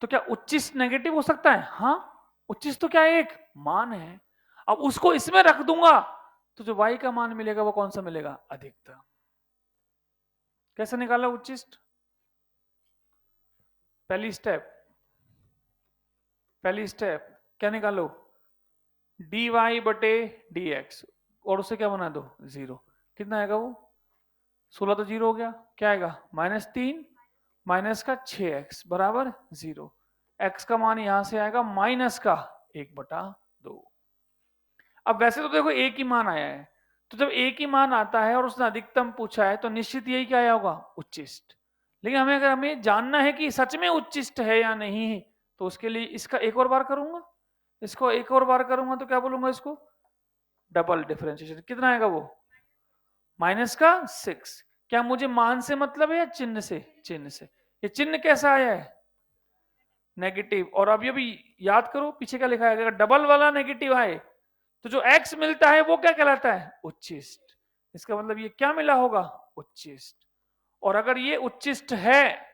तो क्या उच्चिष्ट नेगेटिव हो सकता है? हाँ, उच्चिष्ट तो क्या है, एक मान है। अब उसको इसमें रख दूंगा तो जो y का मान मिलेगा वो कौन सा मिलेगा, अधिकतम। कैसे निकाला उच्चिष्ट? पहली स्टेप क्या निकालो, dy बटे dx और उसे क्या बना दो, 0। कितना आएगा वो? 16 तो 0 हो गया, क्या आएगा, -3 माइनस का 6x बराबर 0। x का मान यहां से आएगा माइनस का 1/2। अब वैसे तो देखो एक ही मान आया है, तो जब एक ही मान आता है और उसने अधिकतम पूछा है तो निश्चित यही क्या आया होगा, उच्चिष्ट। लेकिन हमें जानना है कि सच में उच्चिष्ट है या नहीं, तो उसके लिए इसका एक और बार करूंगा, इसको एक और बार करूंगा तो क्या बोलूंगा, इसको डबल डिफरेंशिएशन। कितना आएगा वो, -6। क्या मुझे मान से मतलब है या चिन्ह से? चिन्ह से। ये चिन्ह कैसा आया है, नेगेटिव। और अब ये भी याद करो पीछे क्या लिखा है, अगर डबल वाला नेगेटिव आए तो जो x मिलता है वो क्या कहलाता है, उच्चिष्ट। इसका मतलब ये क्या मिला होगा, उच्चिष्ट। और अगर ये उच्चिष्ट है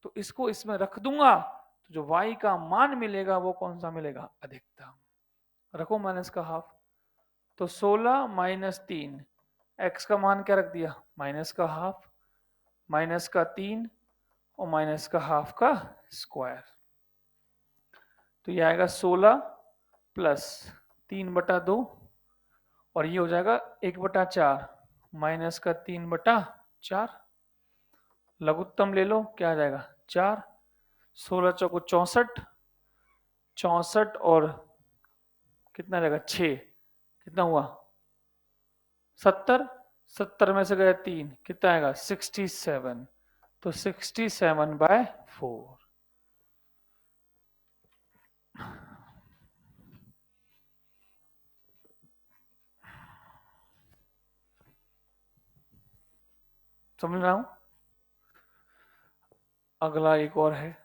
तो इसको इसमें रख दूंगा तो जो y का मान मिलेगा वो कौन सा मिलेगा, अधिकतम। रखो माइनस का हाफ, तो 16 माइनस 3, x का मान क्या रख दिया, माइनस का हाफ, माइनस का 3 और माइनस का हाफ का स्क्वायर। तो ये आएगा 16 प्लस 3/2 और ये हो जाएगा 1/4 माइनस का 3/4। लघुत्तम ले लो, क्या आ जाएगा, 4। 16 चौको 64, 64 और कितना रहेगा, 6। कितना हुआ, 70। 70 में से गया 3, कितना आएगा, 67। तो 67/4। समझ रहा हूं? अगला एक और है,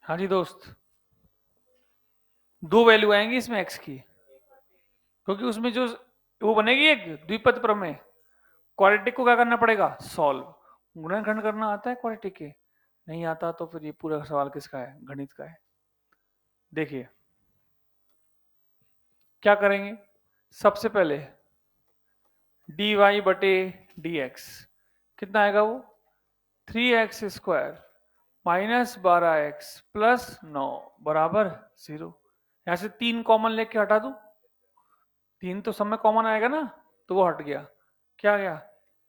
हाँ जी दोस्त, दो वैल्यू आएंगी इसमें x की, क्योंकि उसमें जो वो बनेगी एक द्विपद प्रमेय। क्वाड्रेटिक को क्या करना पड़ेगा? सॉल्व। गुणनखंड करना आता है क्वाड्रेटिक के? नहीं आता, तो फिर ये पूरा सवाल किसका है? गणित का है। देखिए क्या करेंगे, सबसे पहले dy बटे dx कितना आएगा वो? 3x² माइनस 12x प्लस 9 बराबर 0। यहां से 3 कॉमन लेके हटा दूं, 3 तो सब में कॉमन आएगा ना, तो वो हट गया। क्या गया?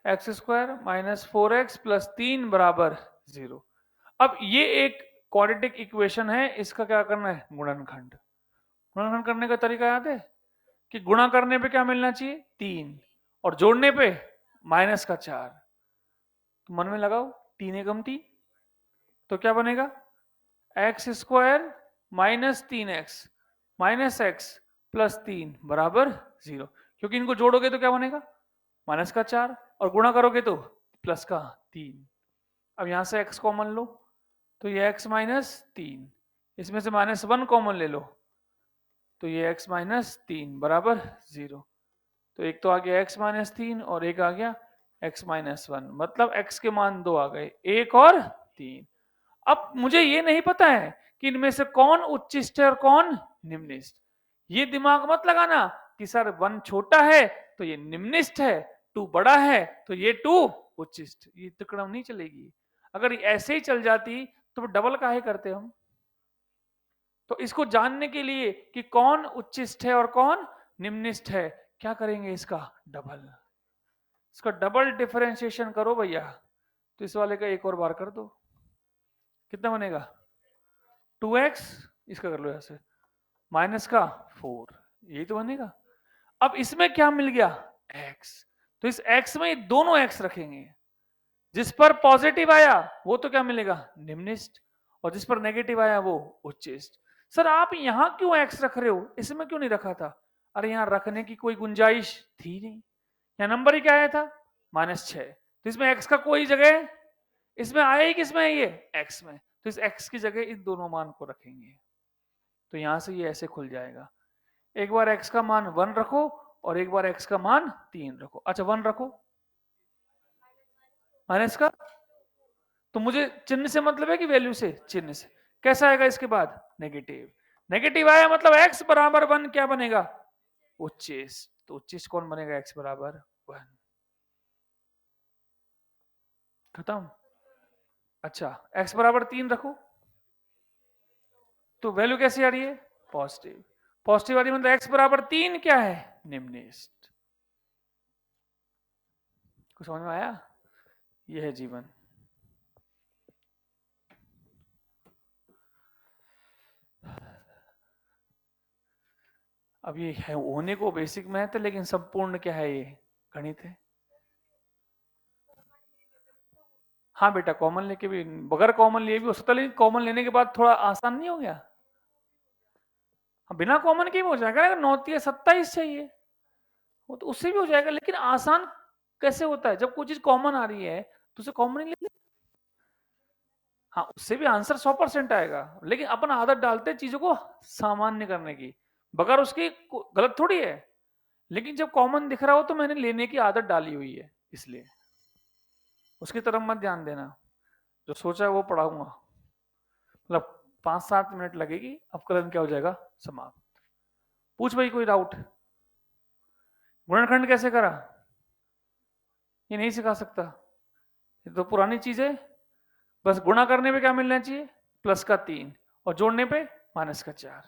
x² माइनस 4x प्लस 3 बराबर 0। अब ये एक क्वाड्रेटिक इक्वेशन है, इसका क्या करना है? गुणनखंड। गुणनखंड करने का तरीका याद है कि गुणा करने पे क्या मिलना चाहिए? 3, और जोड़ने पे -4। तो मन में लगाओ, 3 एकम 3, तो क्या बनेगा? x² minus 3x minus x plus 3 बराबर 0। क्योंकि इनको जोड़ोगे तो क्या बनेगा? -4, और गुणा करोगे तो +3। अब यहां से x कॉमन लो, तो ये x माइनस 3, इसमें से -1 कॉमन ले लो, तो ये x माइनस 3 बराबर 0। तो एक तो आ गया x माइनस 3 और एक आ गया x माइनस 1, मतलब x के मान 2 आ गए, 1 और 3। अब मुझे ये नहीं पता है कि इनमें से कौन उच्चिष्ट है और कौन निम्निष्ठ। ये दिमाग मत लगाना कि सर 1 छोटा है तो ये निम्निष्ठ है, 2 बड़ा है तो ये 2 उच्चिष्ट। ये तिकड़म नहीं चलेगी। अगर ऐसे ही चल जाती तो डबल काहे करते हम? तो इसको जानने के लिए कि कौन उच्चिष्ट है और कौन निम्निष्ठ है, क्या करेंगे? इसका डबल, इसका डबल डिफरेंशिएशन करो भैया। तो इस वाले का एक और बार कर दो, कितना बनेगा? 2x, इसका कर लो ऐसे, माइनस का 4, यही तो बनेगा। अब इसमें क्या मिल गया? x। तो इस x में दोनों x रखेंगे, जिस पर पॉजिटिव आया वो तो क्या मिलेगा? निम्निष्ठ, और जिस पर नेगेटिव आया वो उच्चिष्ट। सर आप यहां क्यों x रख रहे हो, इसमें क्यों नहीं रखा था? अरे यहां रखने की कोई गुंजाइश थी नहीं, यहाँ नंबर ही क्या आया था? -6। तो इसमें x का कोई जगह, इसमें आया ही किसमें है? ये x में। तो इस x की जगह इन दोनों मान को रखेंगे, तो यहां से ये ऐसे खुल जाएगा। एक बार x का मान 1 रखो और एक बार x का मान 3 रखो। अच्छा 1 रखो, माइनस का, तो मुझे चिन्ह से मतलब है कि वैल्यू से? चिन्ह से। कैसा आएगा इसके बाद? नेगेटिव। नेगेटिव आया मतलब x बराबर 1 क्या बनेगा? उच्चिष्ट। तो उच्चिष्ट कौन बनेगा? x बराबर 1। खत्म। अच्छा x बराबर 3 रखो, तो वैल्यू कैसी आ रही है? पॉजिटिव। पॉजिटिव आ रही है मतलब x बराबर 3 क्या है? निम्निष्ठ। कुछ समझ में आया? यह है जीवन। अब ये है होने को बेसिक मैथ है, लेकिन संपूर्ण क्या है? ये गणित है। हाँ बेटा, कॉमन लेके भी, बगैर कॉमन लिए भी हो सकता है, लेकिन कॉमन लेने के बाद थोड़ा आसान नहीं हो गया? हाँ, बिना कॉमन के भी हो जाएगा। अगर 9×27 चाहिए वो तो उससे भी हो जाएगा, लेकिन आसान कैसे होता है? जब कोई चीज कॉमन आ रही है तो उसे कॉमन ही ले ले। हाँ, उससे भी आंसर 100% आएगा, लेकिन अपन आदत डालते हैं चीजों को सामान्य करने की, बगैर उसकी गलत थोड़ी है। लेकिन जब कॉमन दिख रहा हो तो मैंने लेने की आदत डाली हुई है, इसलिए उसकी तरफ मत ध्यान देना। जो सोचा है वो पढ़ाऊंगा, मतलब 5-7 मिनट लगेगी, अपकलन क्या हो जाएगा? समाप्त। पूछ भाई कोई डाउट? गुणनखंड कैसे करा? ये नहीं सिखा सकता, ये तो पुरानी चीज है। बस गुणा करने पे क्या मिलना चाहिए, प्लस का 3, और जोड़ने पे माइनस का 4।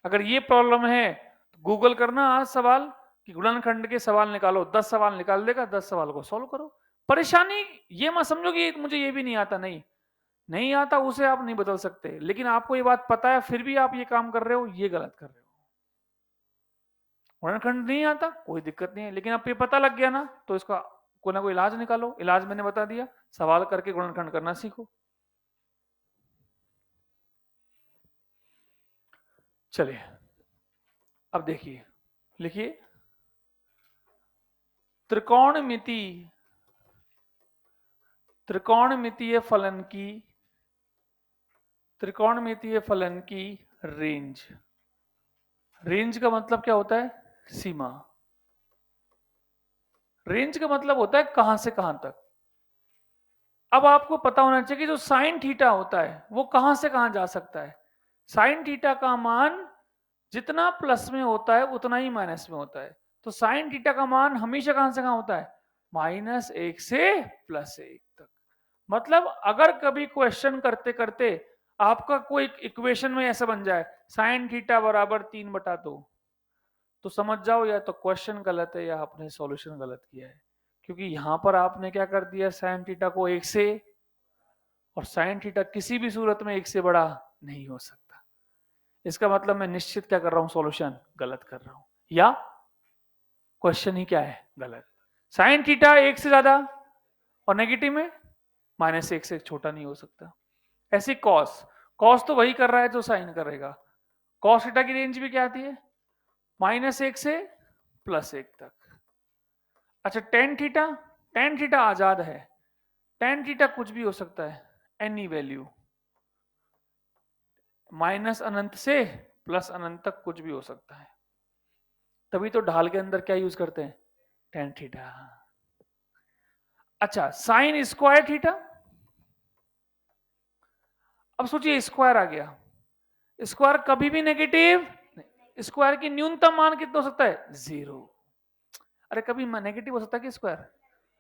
अगर ये प्रॉब्लम है तो गूगल करना आज सवाल कि गुणनखंड के सवाल निकालो, 10 सवाल निकाल देगा, 10 सवाल को सॉल्व करो। परेशानी ये मत समझो कि मुझे ये भी नहीं आता, नहीं नहीं आता उसे आप नहीं बदल सकते, लेकिन आपको ये बात पता है फिर भी आप ये काम कर रहे हो, ये गलत कर रहे हो। गुणनखंड नहीं आता कोई दिक्कत नहीं है, लेकिन अब ये पता लग गया ना, तो इसका कोई ना कोई इलाज निकालो। इलाज मैंने बता दिया, सवाल करके गुणनखंड करना सीखो। चलिए अब देखिए, लिखिए त्रिकोणमिति, त्रिकोणमितीय फलन की, त्रिकोणमितीय फलन की रेंज। रेंज का मतलब क्या होता है, सीमा। रेंज का मतलब होता है कहां से कहां तक। अब आपको पता होना चाहिए कि जो साइन थीटा होता है वो कहां से कहां जा सकता है। साइन थीटा का मान जितना प्लस में होता है उतना ही माइनस में होता है। तो साइन थीटा का मान हमेशा कहां से कहां होता है, -1 से +1 तक। मतलब अगर कभी क्वेश्चन करते करते आपका कोई इक्वेशन में ऐसा बन जाए साइन थीटा बराबर 3/2, तो समझ जाओ या तो क्वेश्चन गलत है या आपने सॉल्यूशन गलत किया है। क्योंकि यहां पर आपने क्या कर दिया, साइन थीटा को 1 से, और साइन थीटा किसी भी सूरत में 1 से बड़ा नहीं हो सकता। इसका मतलब मैं निश्चित क्या कर रहा हूं, सॉल्यूशन गलत कर रहा हूं, या क्वेश्चन ही क्या है, गलत। साइन थीटा 1 से ज्यादा और नेगेटिव में -1 से छोटा नहीं हो सकता। ऐसी कॉस, कॉस तो वही कर रहा है जो साइन करेगा। कॉस थीटा की रेंज भी क्या आती है, -1 से +1 तक। अच्छा टेन थीटा, टेन थीटा आजाद है, टेन थीटा कुछ भी हो सकता है, एनी वैल्यू, -अनंत से +अनंत तक कुछ भी हो सकता है। तभी तो ढाल के अंदर क्या यूज करते हैं, टेन थीटा। अच्छा साइन स्क्वायर थीटा, अब सोचिए स्क्वायर आ गया, स्क्वायर कभी भी नेगेटिव, स्क्वायर की न्यूनतम मान कितना हो सकता है, 0। अरे कभी नेगेटिव हो सकता है कि स्क्वायर,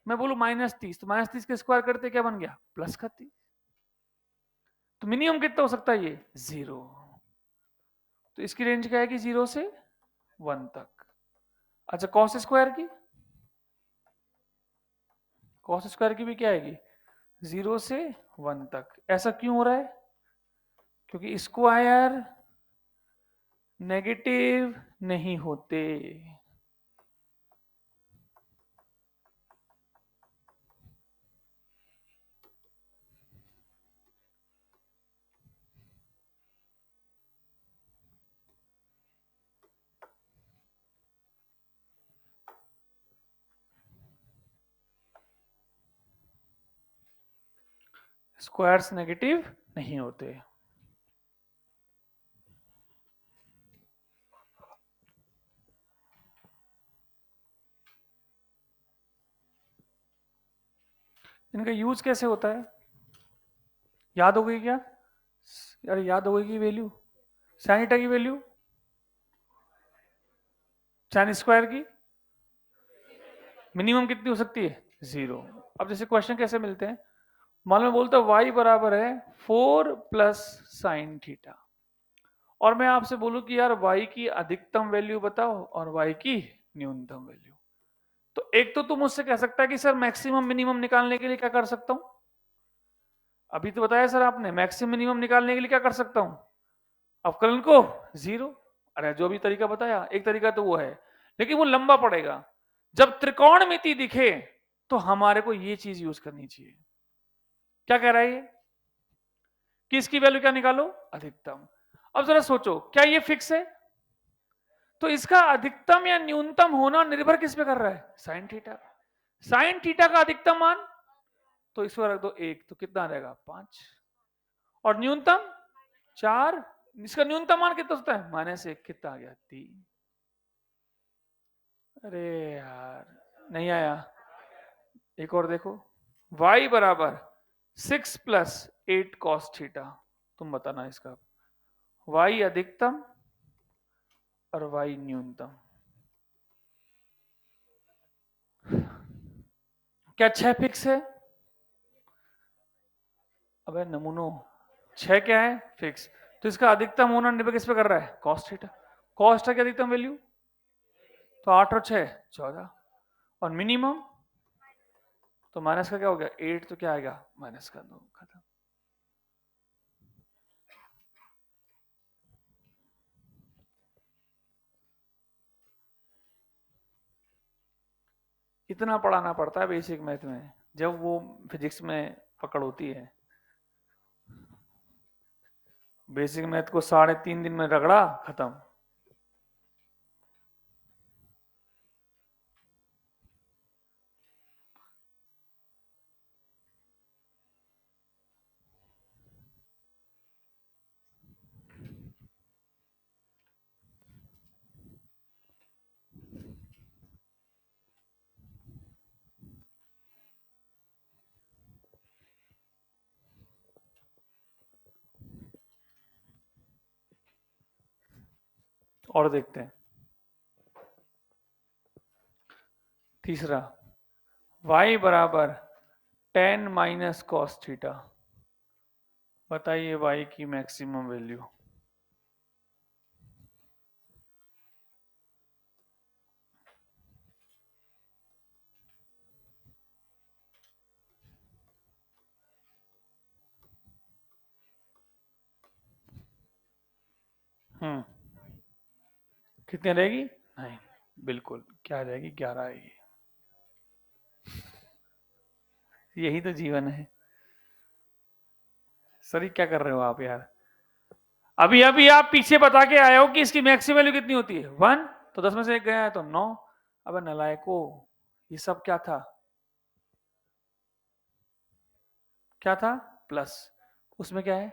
मैं बोलूं -30, तो -30 के स्क्वायर करते क्या बन गया, +30। तो मिनिमम कितना हो सकता है ये, 0। तो इसकी रेंज क्या है कि 0 से 1 तक। अच्छा कॉस स्क्वायर की, कॉस स्क्वायर की भी क्या आएगी, 0 से 1 तक। ऐसा क्यों हो रहा है, क्योंकि स्क्वायर नेगेटिव नहीं होते। स्क्वायर्स नेगेटिव नहीं होते। इनका यूज कैसे होता है, याद हो गई क्या, यार याद हो गई की वैल्यू, साइन थीटा की वैल्यू, साइन स्क्वायर की मिनिमम कितनी हो सकती है, 0। अब जैसे क्वेश्चन कैसे मिलते हैं, मान लो बोलता y बराबर है 4 प्लस साइन थीटा, और मैं आपसे बोलूं कि यार y की अधिकतम वैल्यू बताओ और y की न्यूनतम वैल्यू। तो एक तो तुम मुझसे कह सकता है कि सर मैक्सिमम मिनिमम निकालने के लिए क्या कर सकता हूं, अभी तो बताया सर आपने, मैक्सिमम मिनिमम निकालने के लिए क्या कर सकता हूं, अवकलन को 0। अरे जो भी तरीका बताया, एक तरीका तो वो है, लेकिन वो लंबा पड़ेगा। जब त्रिकोणमिति दिखे तो हमारे को ये चीज यूज करनी चाहिए। क्या कह रहा है ये, कि इसकी वैल्यू क्या निकालो, अधिकतम। अब जरा सोचो क्या ये फिक्स है, तो इसका अधिकतम या न्यूनतम होना निर्भर किस पे कर रहा है, साइन थीटा। साइन थीटा का अधिकतम मान, तो इस पर रख दो 1, तो कितना आ जाएगा 5, और न्यूनतम 4, इसका न्यूनतम मान कितना होता है, -1, कितना आ गया 3। अरे यार नहीं आया, एक और देखो, y बराबर 6 प्लस 8 कॉस थीटा, तुम बताना इसका, y अधिकतम और y न्यूनतम। क्या 6 फिक्स है? अबे नमूनो 6 क्या है? फिक्स। तो इसका अधिकतम होना निर्भर किस पे कर रहा है? Cos theta. कॉस थीटा की अधिकतम वैल्यू तो 8 और 6 14, और मिनिमम तो माइनस का क्या हो गया? 8, तो क्या आएगा? माइनस का 2, खत्म। इतना पढ़ाना पड़ता है बेसिक मैथ में, जब वो फिजिक्स में पकड़ होती है। बेसिक मैथ को 3.5 दिन में रगड़ा, खत्म। और देखते हैं तीसरा, y बराबर tan माइनस कॉस थीटा। बताइए y की मैक्सिमम वैल्यू। कितनी रहेगी? 9। बिल्कुल, क्या आ जाएगी? 11 आएगी। यही तो जीवन है। सर क्या कर रहे हो आप यार? अभी अभी आप पीछे बता के आए हो कि इसकी मैक्सिमम वैल्यू कितनी होती है? 1, तो 10 में से 1 गया है तो 9। अब नलायको, ये सब क्या था? क्या था? प्लस। उसमें क्या है?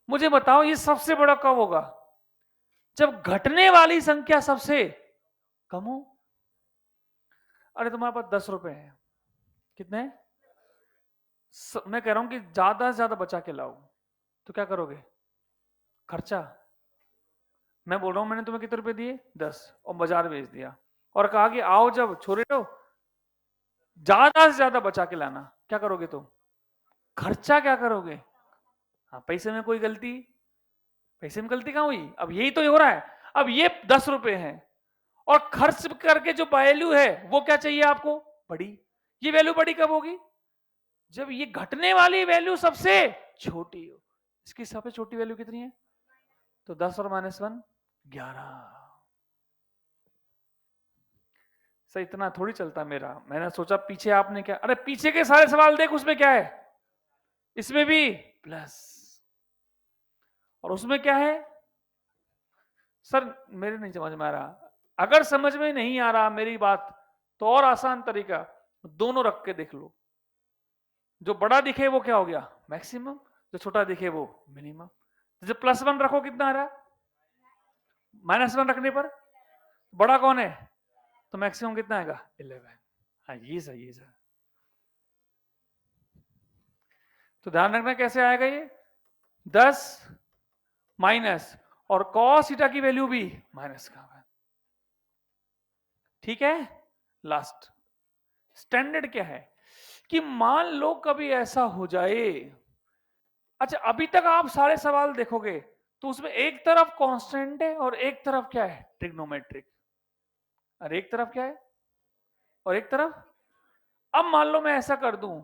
मुझे बताओ ये सबसे बड़ा कब होगा? जब घटने वाली संख्या सबसे कम हो। अरे तुम्हारे पास 10 रुपए हैं, कितने? मैं कह रहा हूं कि ज्यादा से ज्यादा बचा के लाओ, तो क्या करोगे? खर्चा। मैं बोल रहा हूं मैंने तुम्हें कितने रुपए दिए? 10, और बाजार भेज दिया, और कहा कि आओ जब छोरे हो ज्यादा से ज्यादा बचा के लाना, क्या करोगे तुम? खर्चा। क्या करोगे? हाँ, पैसे में कोई गलती? पैसे में गलती कहां हुई? अब यही तो हो रहा है। अब ये 10 रुपए हैं, और खर्च करके जो वैल्यू है वो क्या चाहिए आपको? बड़ी। ये वैल्यू बड़ी कब होगी? जब ये घटने वाली वैल्यू सबसे छोटी हो। इसकी सबसे छोटी वैल्यू कितनी है? तो 10 और -1 11। सर इतना थोड़ी चलता मेरा। मैंने सोचा पीछे आपने क्या, अरे पीछे के सारे सवाल देख, उसमें क्या है? इसमें भी प्लस, और उसमें क्या है? सर मेरे नहीं समझ में आ रहा। अगर समझ में नहीं आ रहा मेरी बात, तो और आसान तरीका, दोनों रख के देख लो। जो बड़ा दिखे वो क्या हो गया? मैक्सिमम। जो छोटा दिखे वो मिनिमम। जब +1 रखो कितना आ रहा है? -1 रखने पर बड़ा कौन है? तो मैक्सिमम कितना आएगा? 11। हाँ ये सही है सर। तो ध्यान रखना कैसे आएगा ये? 10 माइनस, और cos थीटा की वैल्यू भी माइनस का है। ठीक है। लास्ट स्टैंडर्ड क्या है कि मान लो कभी ऐसा हो जाए, अच्छा अभी तक आप सारे सवाल देखोगे तो उसमें एक तरफ कांस्टेंट है और एक तरफ क्या है? ट्रिग्नोमेट्रिक। और एक तरफ क्या है? और एक तरफ, अब मान लो मैं ऐसा कर दूं,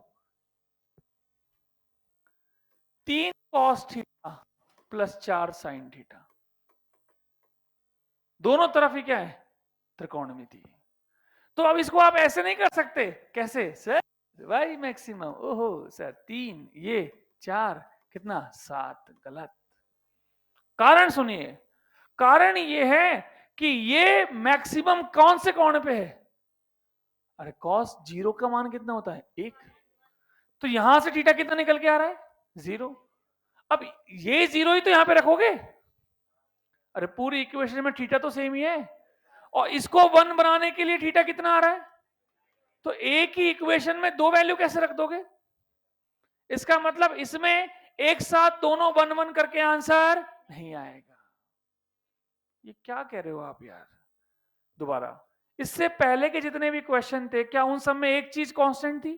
3 cos theta plus 4 sin theta, दोनों तरफ ही क्या है? त्रिकोणमिति। तो अब इसको आप ऐसे नहीं कर सकते। कैसे सर? वाई मैक्सिमम, ओहो सर 3 ये 4 कितना? 7। गलत। कारण सुनिए, कारण ये है कि ये मैक्सिमम कौन से कोण पे है? अरे cos 0 का मान कितना होता है? 1। तो यहां से थीटा कितना निकल के आ रहा है? 0। अब ये 0 ही तो यहां पे रखोगे। अरे पूरी इक्वेशन में थीटा तो सेम ही है, और इसको 1 बनाने के लिए थीटा कितना आ रहा है? तो एक ही इक्वेशन में दो वैल्यू कैसे रख दोगे? इसका मतलब इसमें एक साथ दोनों 1 1 करके आंसर नहीं आएगा। ये क्या कह रहे हो आप यार? दोबारा, इससे पहले के जितने भी क्वेश्चन थे, क्या उन सब में एक चीज कांस्टेंट थी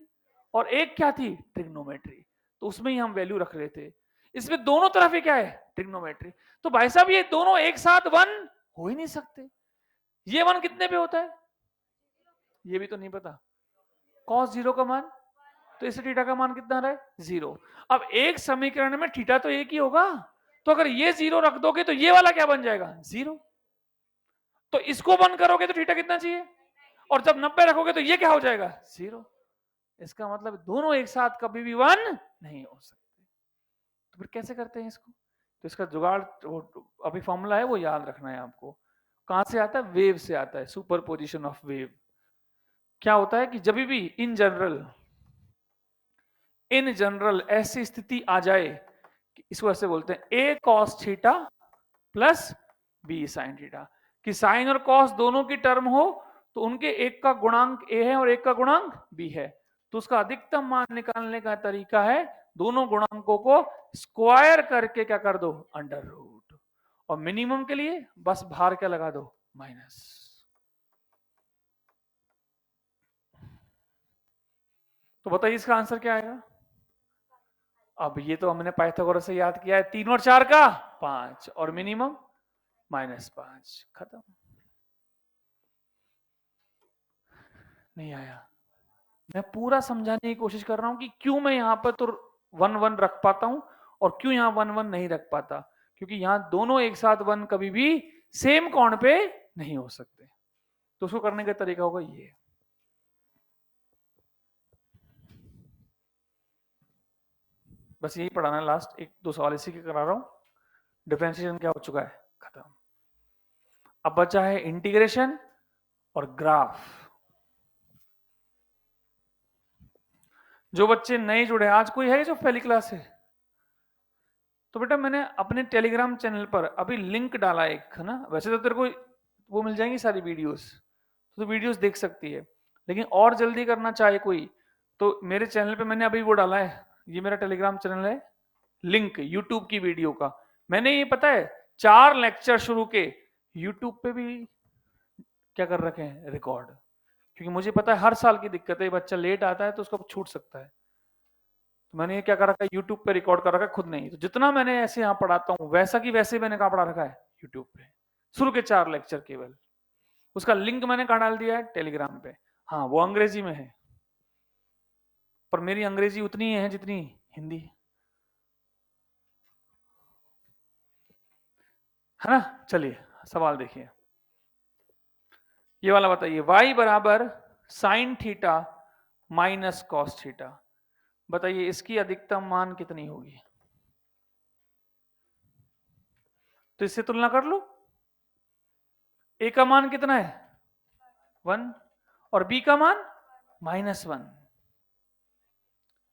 और एक क्या थी? ट्रिग्नोमेट्री। तो उसमें ही हम वैल्यू रख रहे थे। इसमें दोनों तरफ ये क्या है? ट्रिग्नोमेट्री। तो भाई साहब ये दोनों एक साथ वन हो ही नहीं सकते। ये वन कितने पे होता है? ये भी तो नहीं पता। कॉस जीरो का मान, तो इससे थीटा का मान कितना रहा है? जीरो। अब एक समीकरण में थीटा तो एक ही होगा, तो अगर ये जीरो रख दोगे तो ये वाला क्या बन जाएगा? जीरो। तो इसको वन करोगे तो थीटा कितना चाहिए? और जब 90 रखोगे तो ये क्या हो जाएगा? जीरो। इसका मतलब दोनों एक साथ कभी भी वन नहीं हो सकते। तो फिर कैसे करते हैं इसको? तो इसका जुगाड़ अभी फॉर्मूला है वो याद रखना है आपको। कहां से आता है? वेव से आता है, सुपर पोजिशन ऑफ वेव। क्या होता है कि जब भी इन जनरल ऐसी स्थिति आ जाए कि इसको ऐसे बोलते हैं A cos theta plus B sine theta, कि साइन और कॉस दोनों की टर्म हो तो उनके एक का गुणांक ए है और एक का गुणांक बी है, तो उसका अधिकतम मान निकालने का तरीका है दोनों गुणांकों को स्क्वायर करके क्या कर दो? Under root. और मिनिमम के लिए बस भार क्या लगा दो? माइनस। तो बताइए इसका आंसर क्या आएगा? अब ये तो हमने पाइथागोरस से याद किया है, 3 और 4 का 5 और मिनिमम -5। खत्म। नहीं आया। मैं पूरा समझाने की कोशिश कर रहा हूं कि क्यों मैं यहां पर तो 1 1 रख पाता हूं और क्यों यहां 1 1 नहीं रख पाता, क्योंकि यहां दोनों एक साथ 1 कभी भी सेम कोण पे नहीं हो सकते। तो उसको करने का तरीका होगा ये। बस यही पढ़ाना है, लास्ट 1 2 सवाल इसी के करा रहा हूं। डिफरेंशिएशन क्या हो चुका है? खत्म। अब बचा है इंटीग्रेशन और ग्राफ। जो बच्चे नए जुड़े, आज कोई है जो पहली क्लास है? तो बेटा मैंने अपने टेलीग्राम चैनल पर अभी लिंक डाला एक, है ना? वैसे तो तेरे को वो मिल जाएंगी सारी वीडियोस, तो वीडियोस देख सकती है, लेकिन और जल्दी करना चाहे कोई तो मेरे चैनल पे मैंने अभी वो डाला है, ये मेरा टेलीग्राम चैनल है, लिंक यूट्यूब की वीडियो का। मैंने ये पता है 4 लेक्चर शुरू के यूट्यूब पे भी क्या कर रखे हैं? रिकॉर्ड। क्योंकि मुझे पता है हर साल की दिक्कत है, बच्चा लेट आता है तो उसको छूट सकता है। तो मैंने ये क्या कर रखा है? यूट्यूब पे रिकॉर्ड कर रखा है खुद नहीं। तो जितना मैंने ऐसे यहाँ पढ़ाता हूँ वैसा की वैसे मैंने कहा पढ़ा रखा है यूट्यूब पे, शुरू के 4 लेक्चर केवल। उसका लिंक मैंने कहा डाल दिया है? टेलीग्राम पे। हाँ वो अंग्रेजी में है, पर मेरी अंग्रेजी उतनी है जितनी हिंदी है ना। चलिए सवाल देखिए, ये वाला बताइए। y बराबर sine theta minus cos theta, बताइए इसकी अधिकतम मान कितनी होगी? तो इससे तुलना कर लो। a का मान कितना है? 1 और b का मान -1।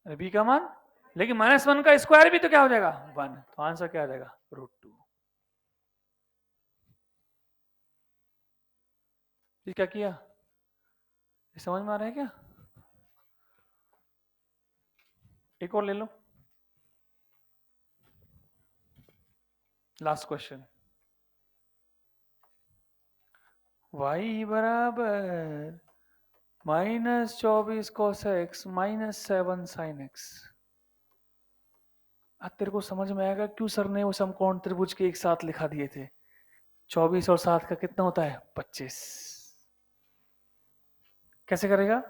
b का मान, लेकिन -1 का स्क्वायर भी तो क्या हो जाएगा? 1। तो आंसर क्या आ जाएगा? √2। ये क्या किया? ये समझ में आ रहा है क्या? एक और ले लो, लास्ट क्वेश्चन। y बराबर -24 cos x -7 sin x। अब तेरे को समझ में आएगा क्यों सर ने वो समकोण त्रिभुज के एक साथ लिखा दिए थे। 24 और 7 का कितना होता है? 25। कैसे करेगा?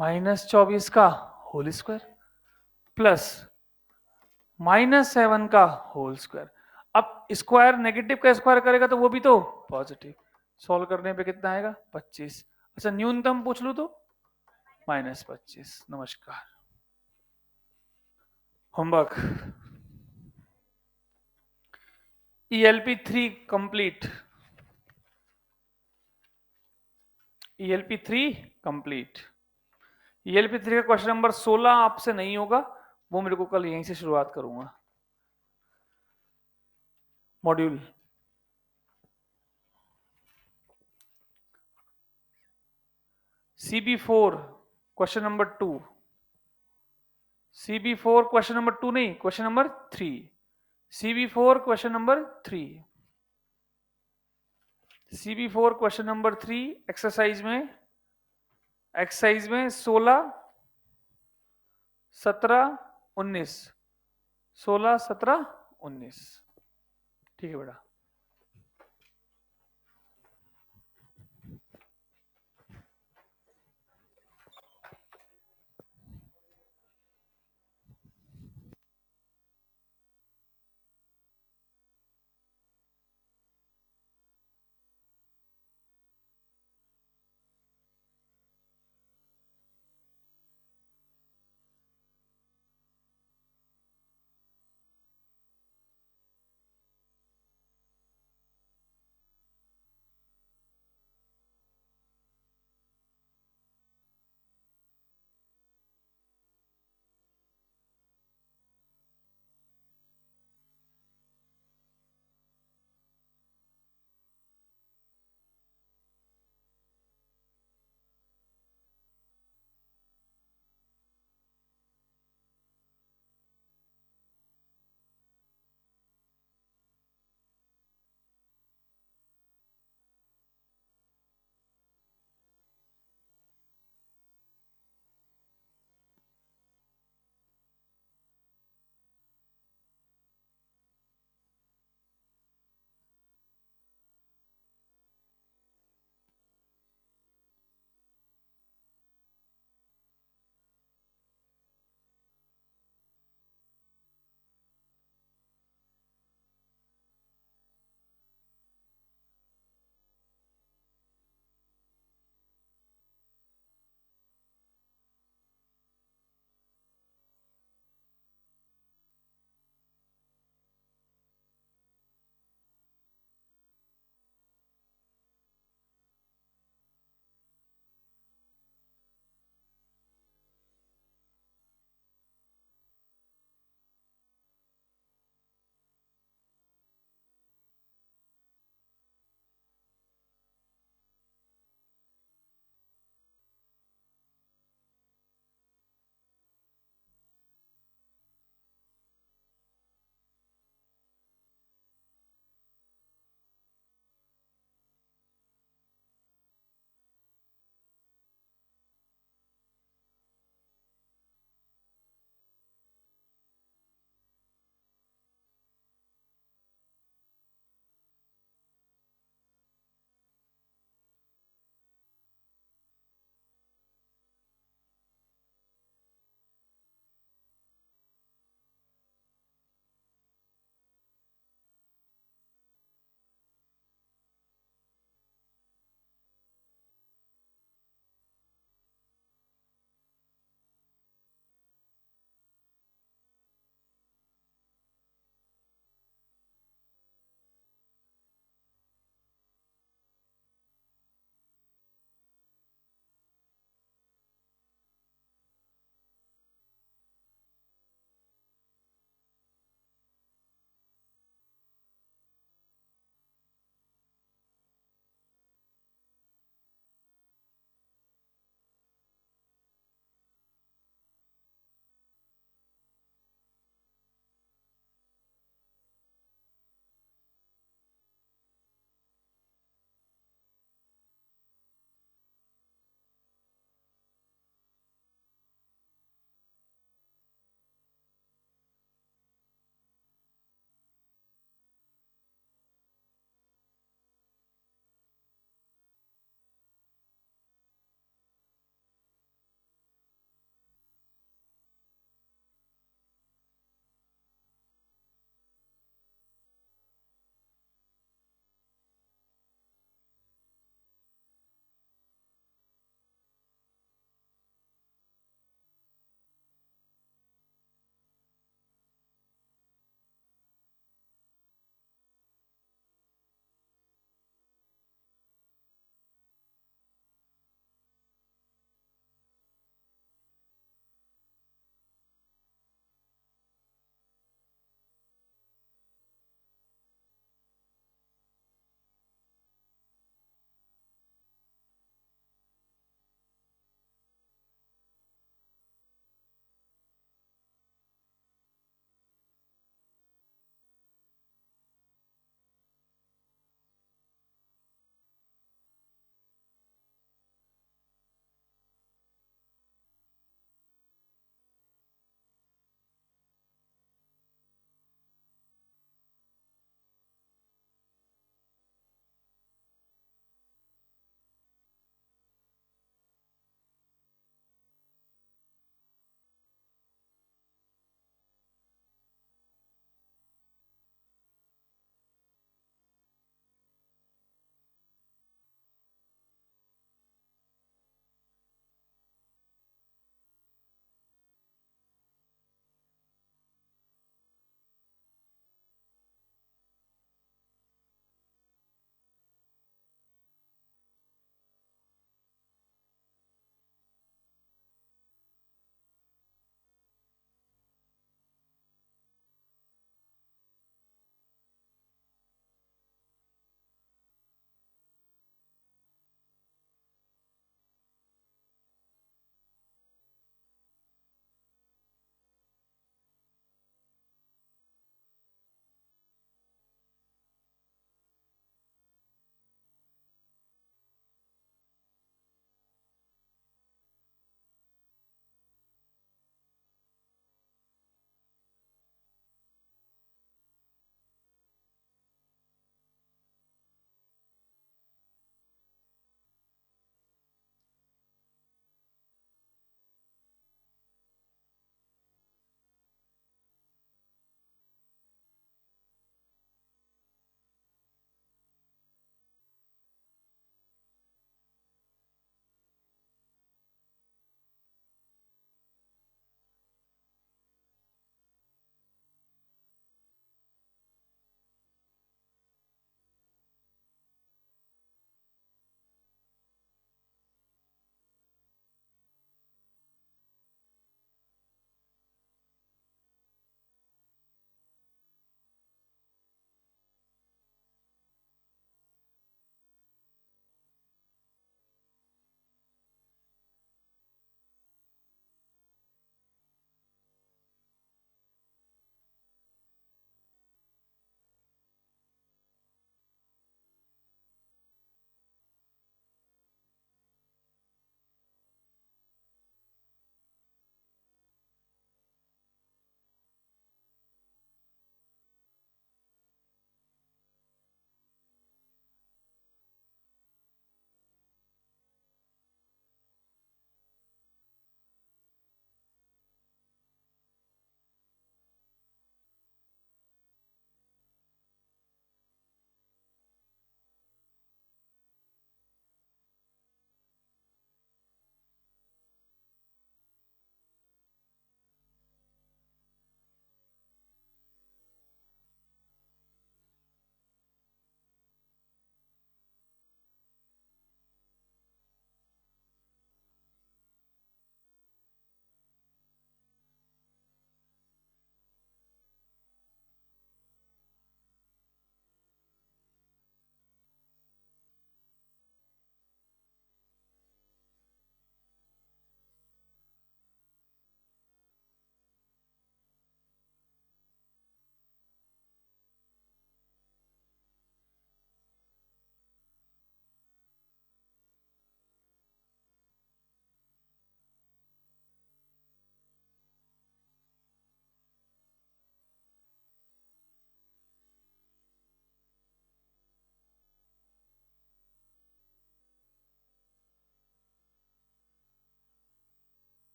-24 का होल स्क्वायर प्लस -7 का होल स्क्वायर। अब स्क्वायर नेगेटिव का स्क्वायर करेगा तो वो भी तो पॉजिटिव। सॉल्व करने पे कितना आएगा? 25। अच्छा न्यूनतम पूछ लू तो -25। नमस्कार। Homework ELP3 complete. ELP3 complete. ELP3 का क्वेश्चन नंबर 16 आपसे नहीं होगा, वो मेरे को कल यहीं से शुरुआत करूंगा। Module CB4 question number 2। CB4 question number 2 नहीं, question number 3। CB4 question number 3। CB4 question number 3 exercise में 16, 17, 19, 16, 17, 19। ठीक है बेटा।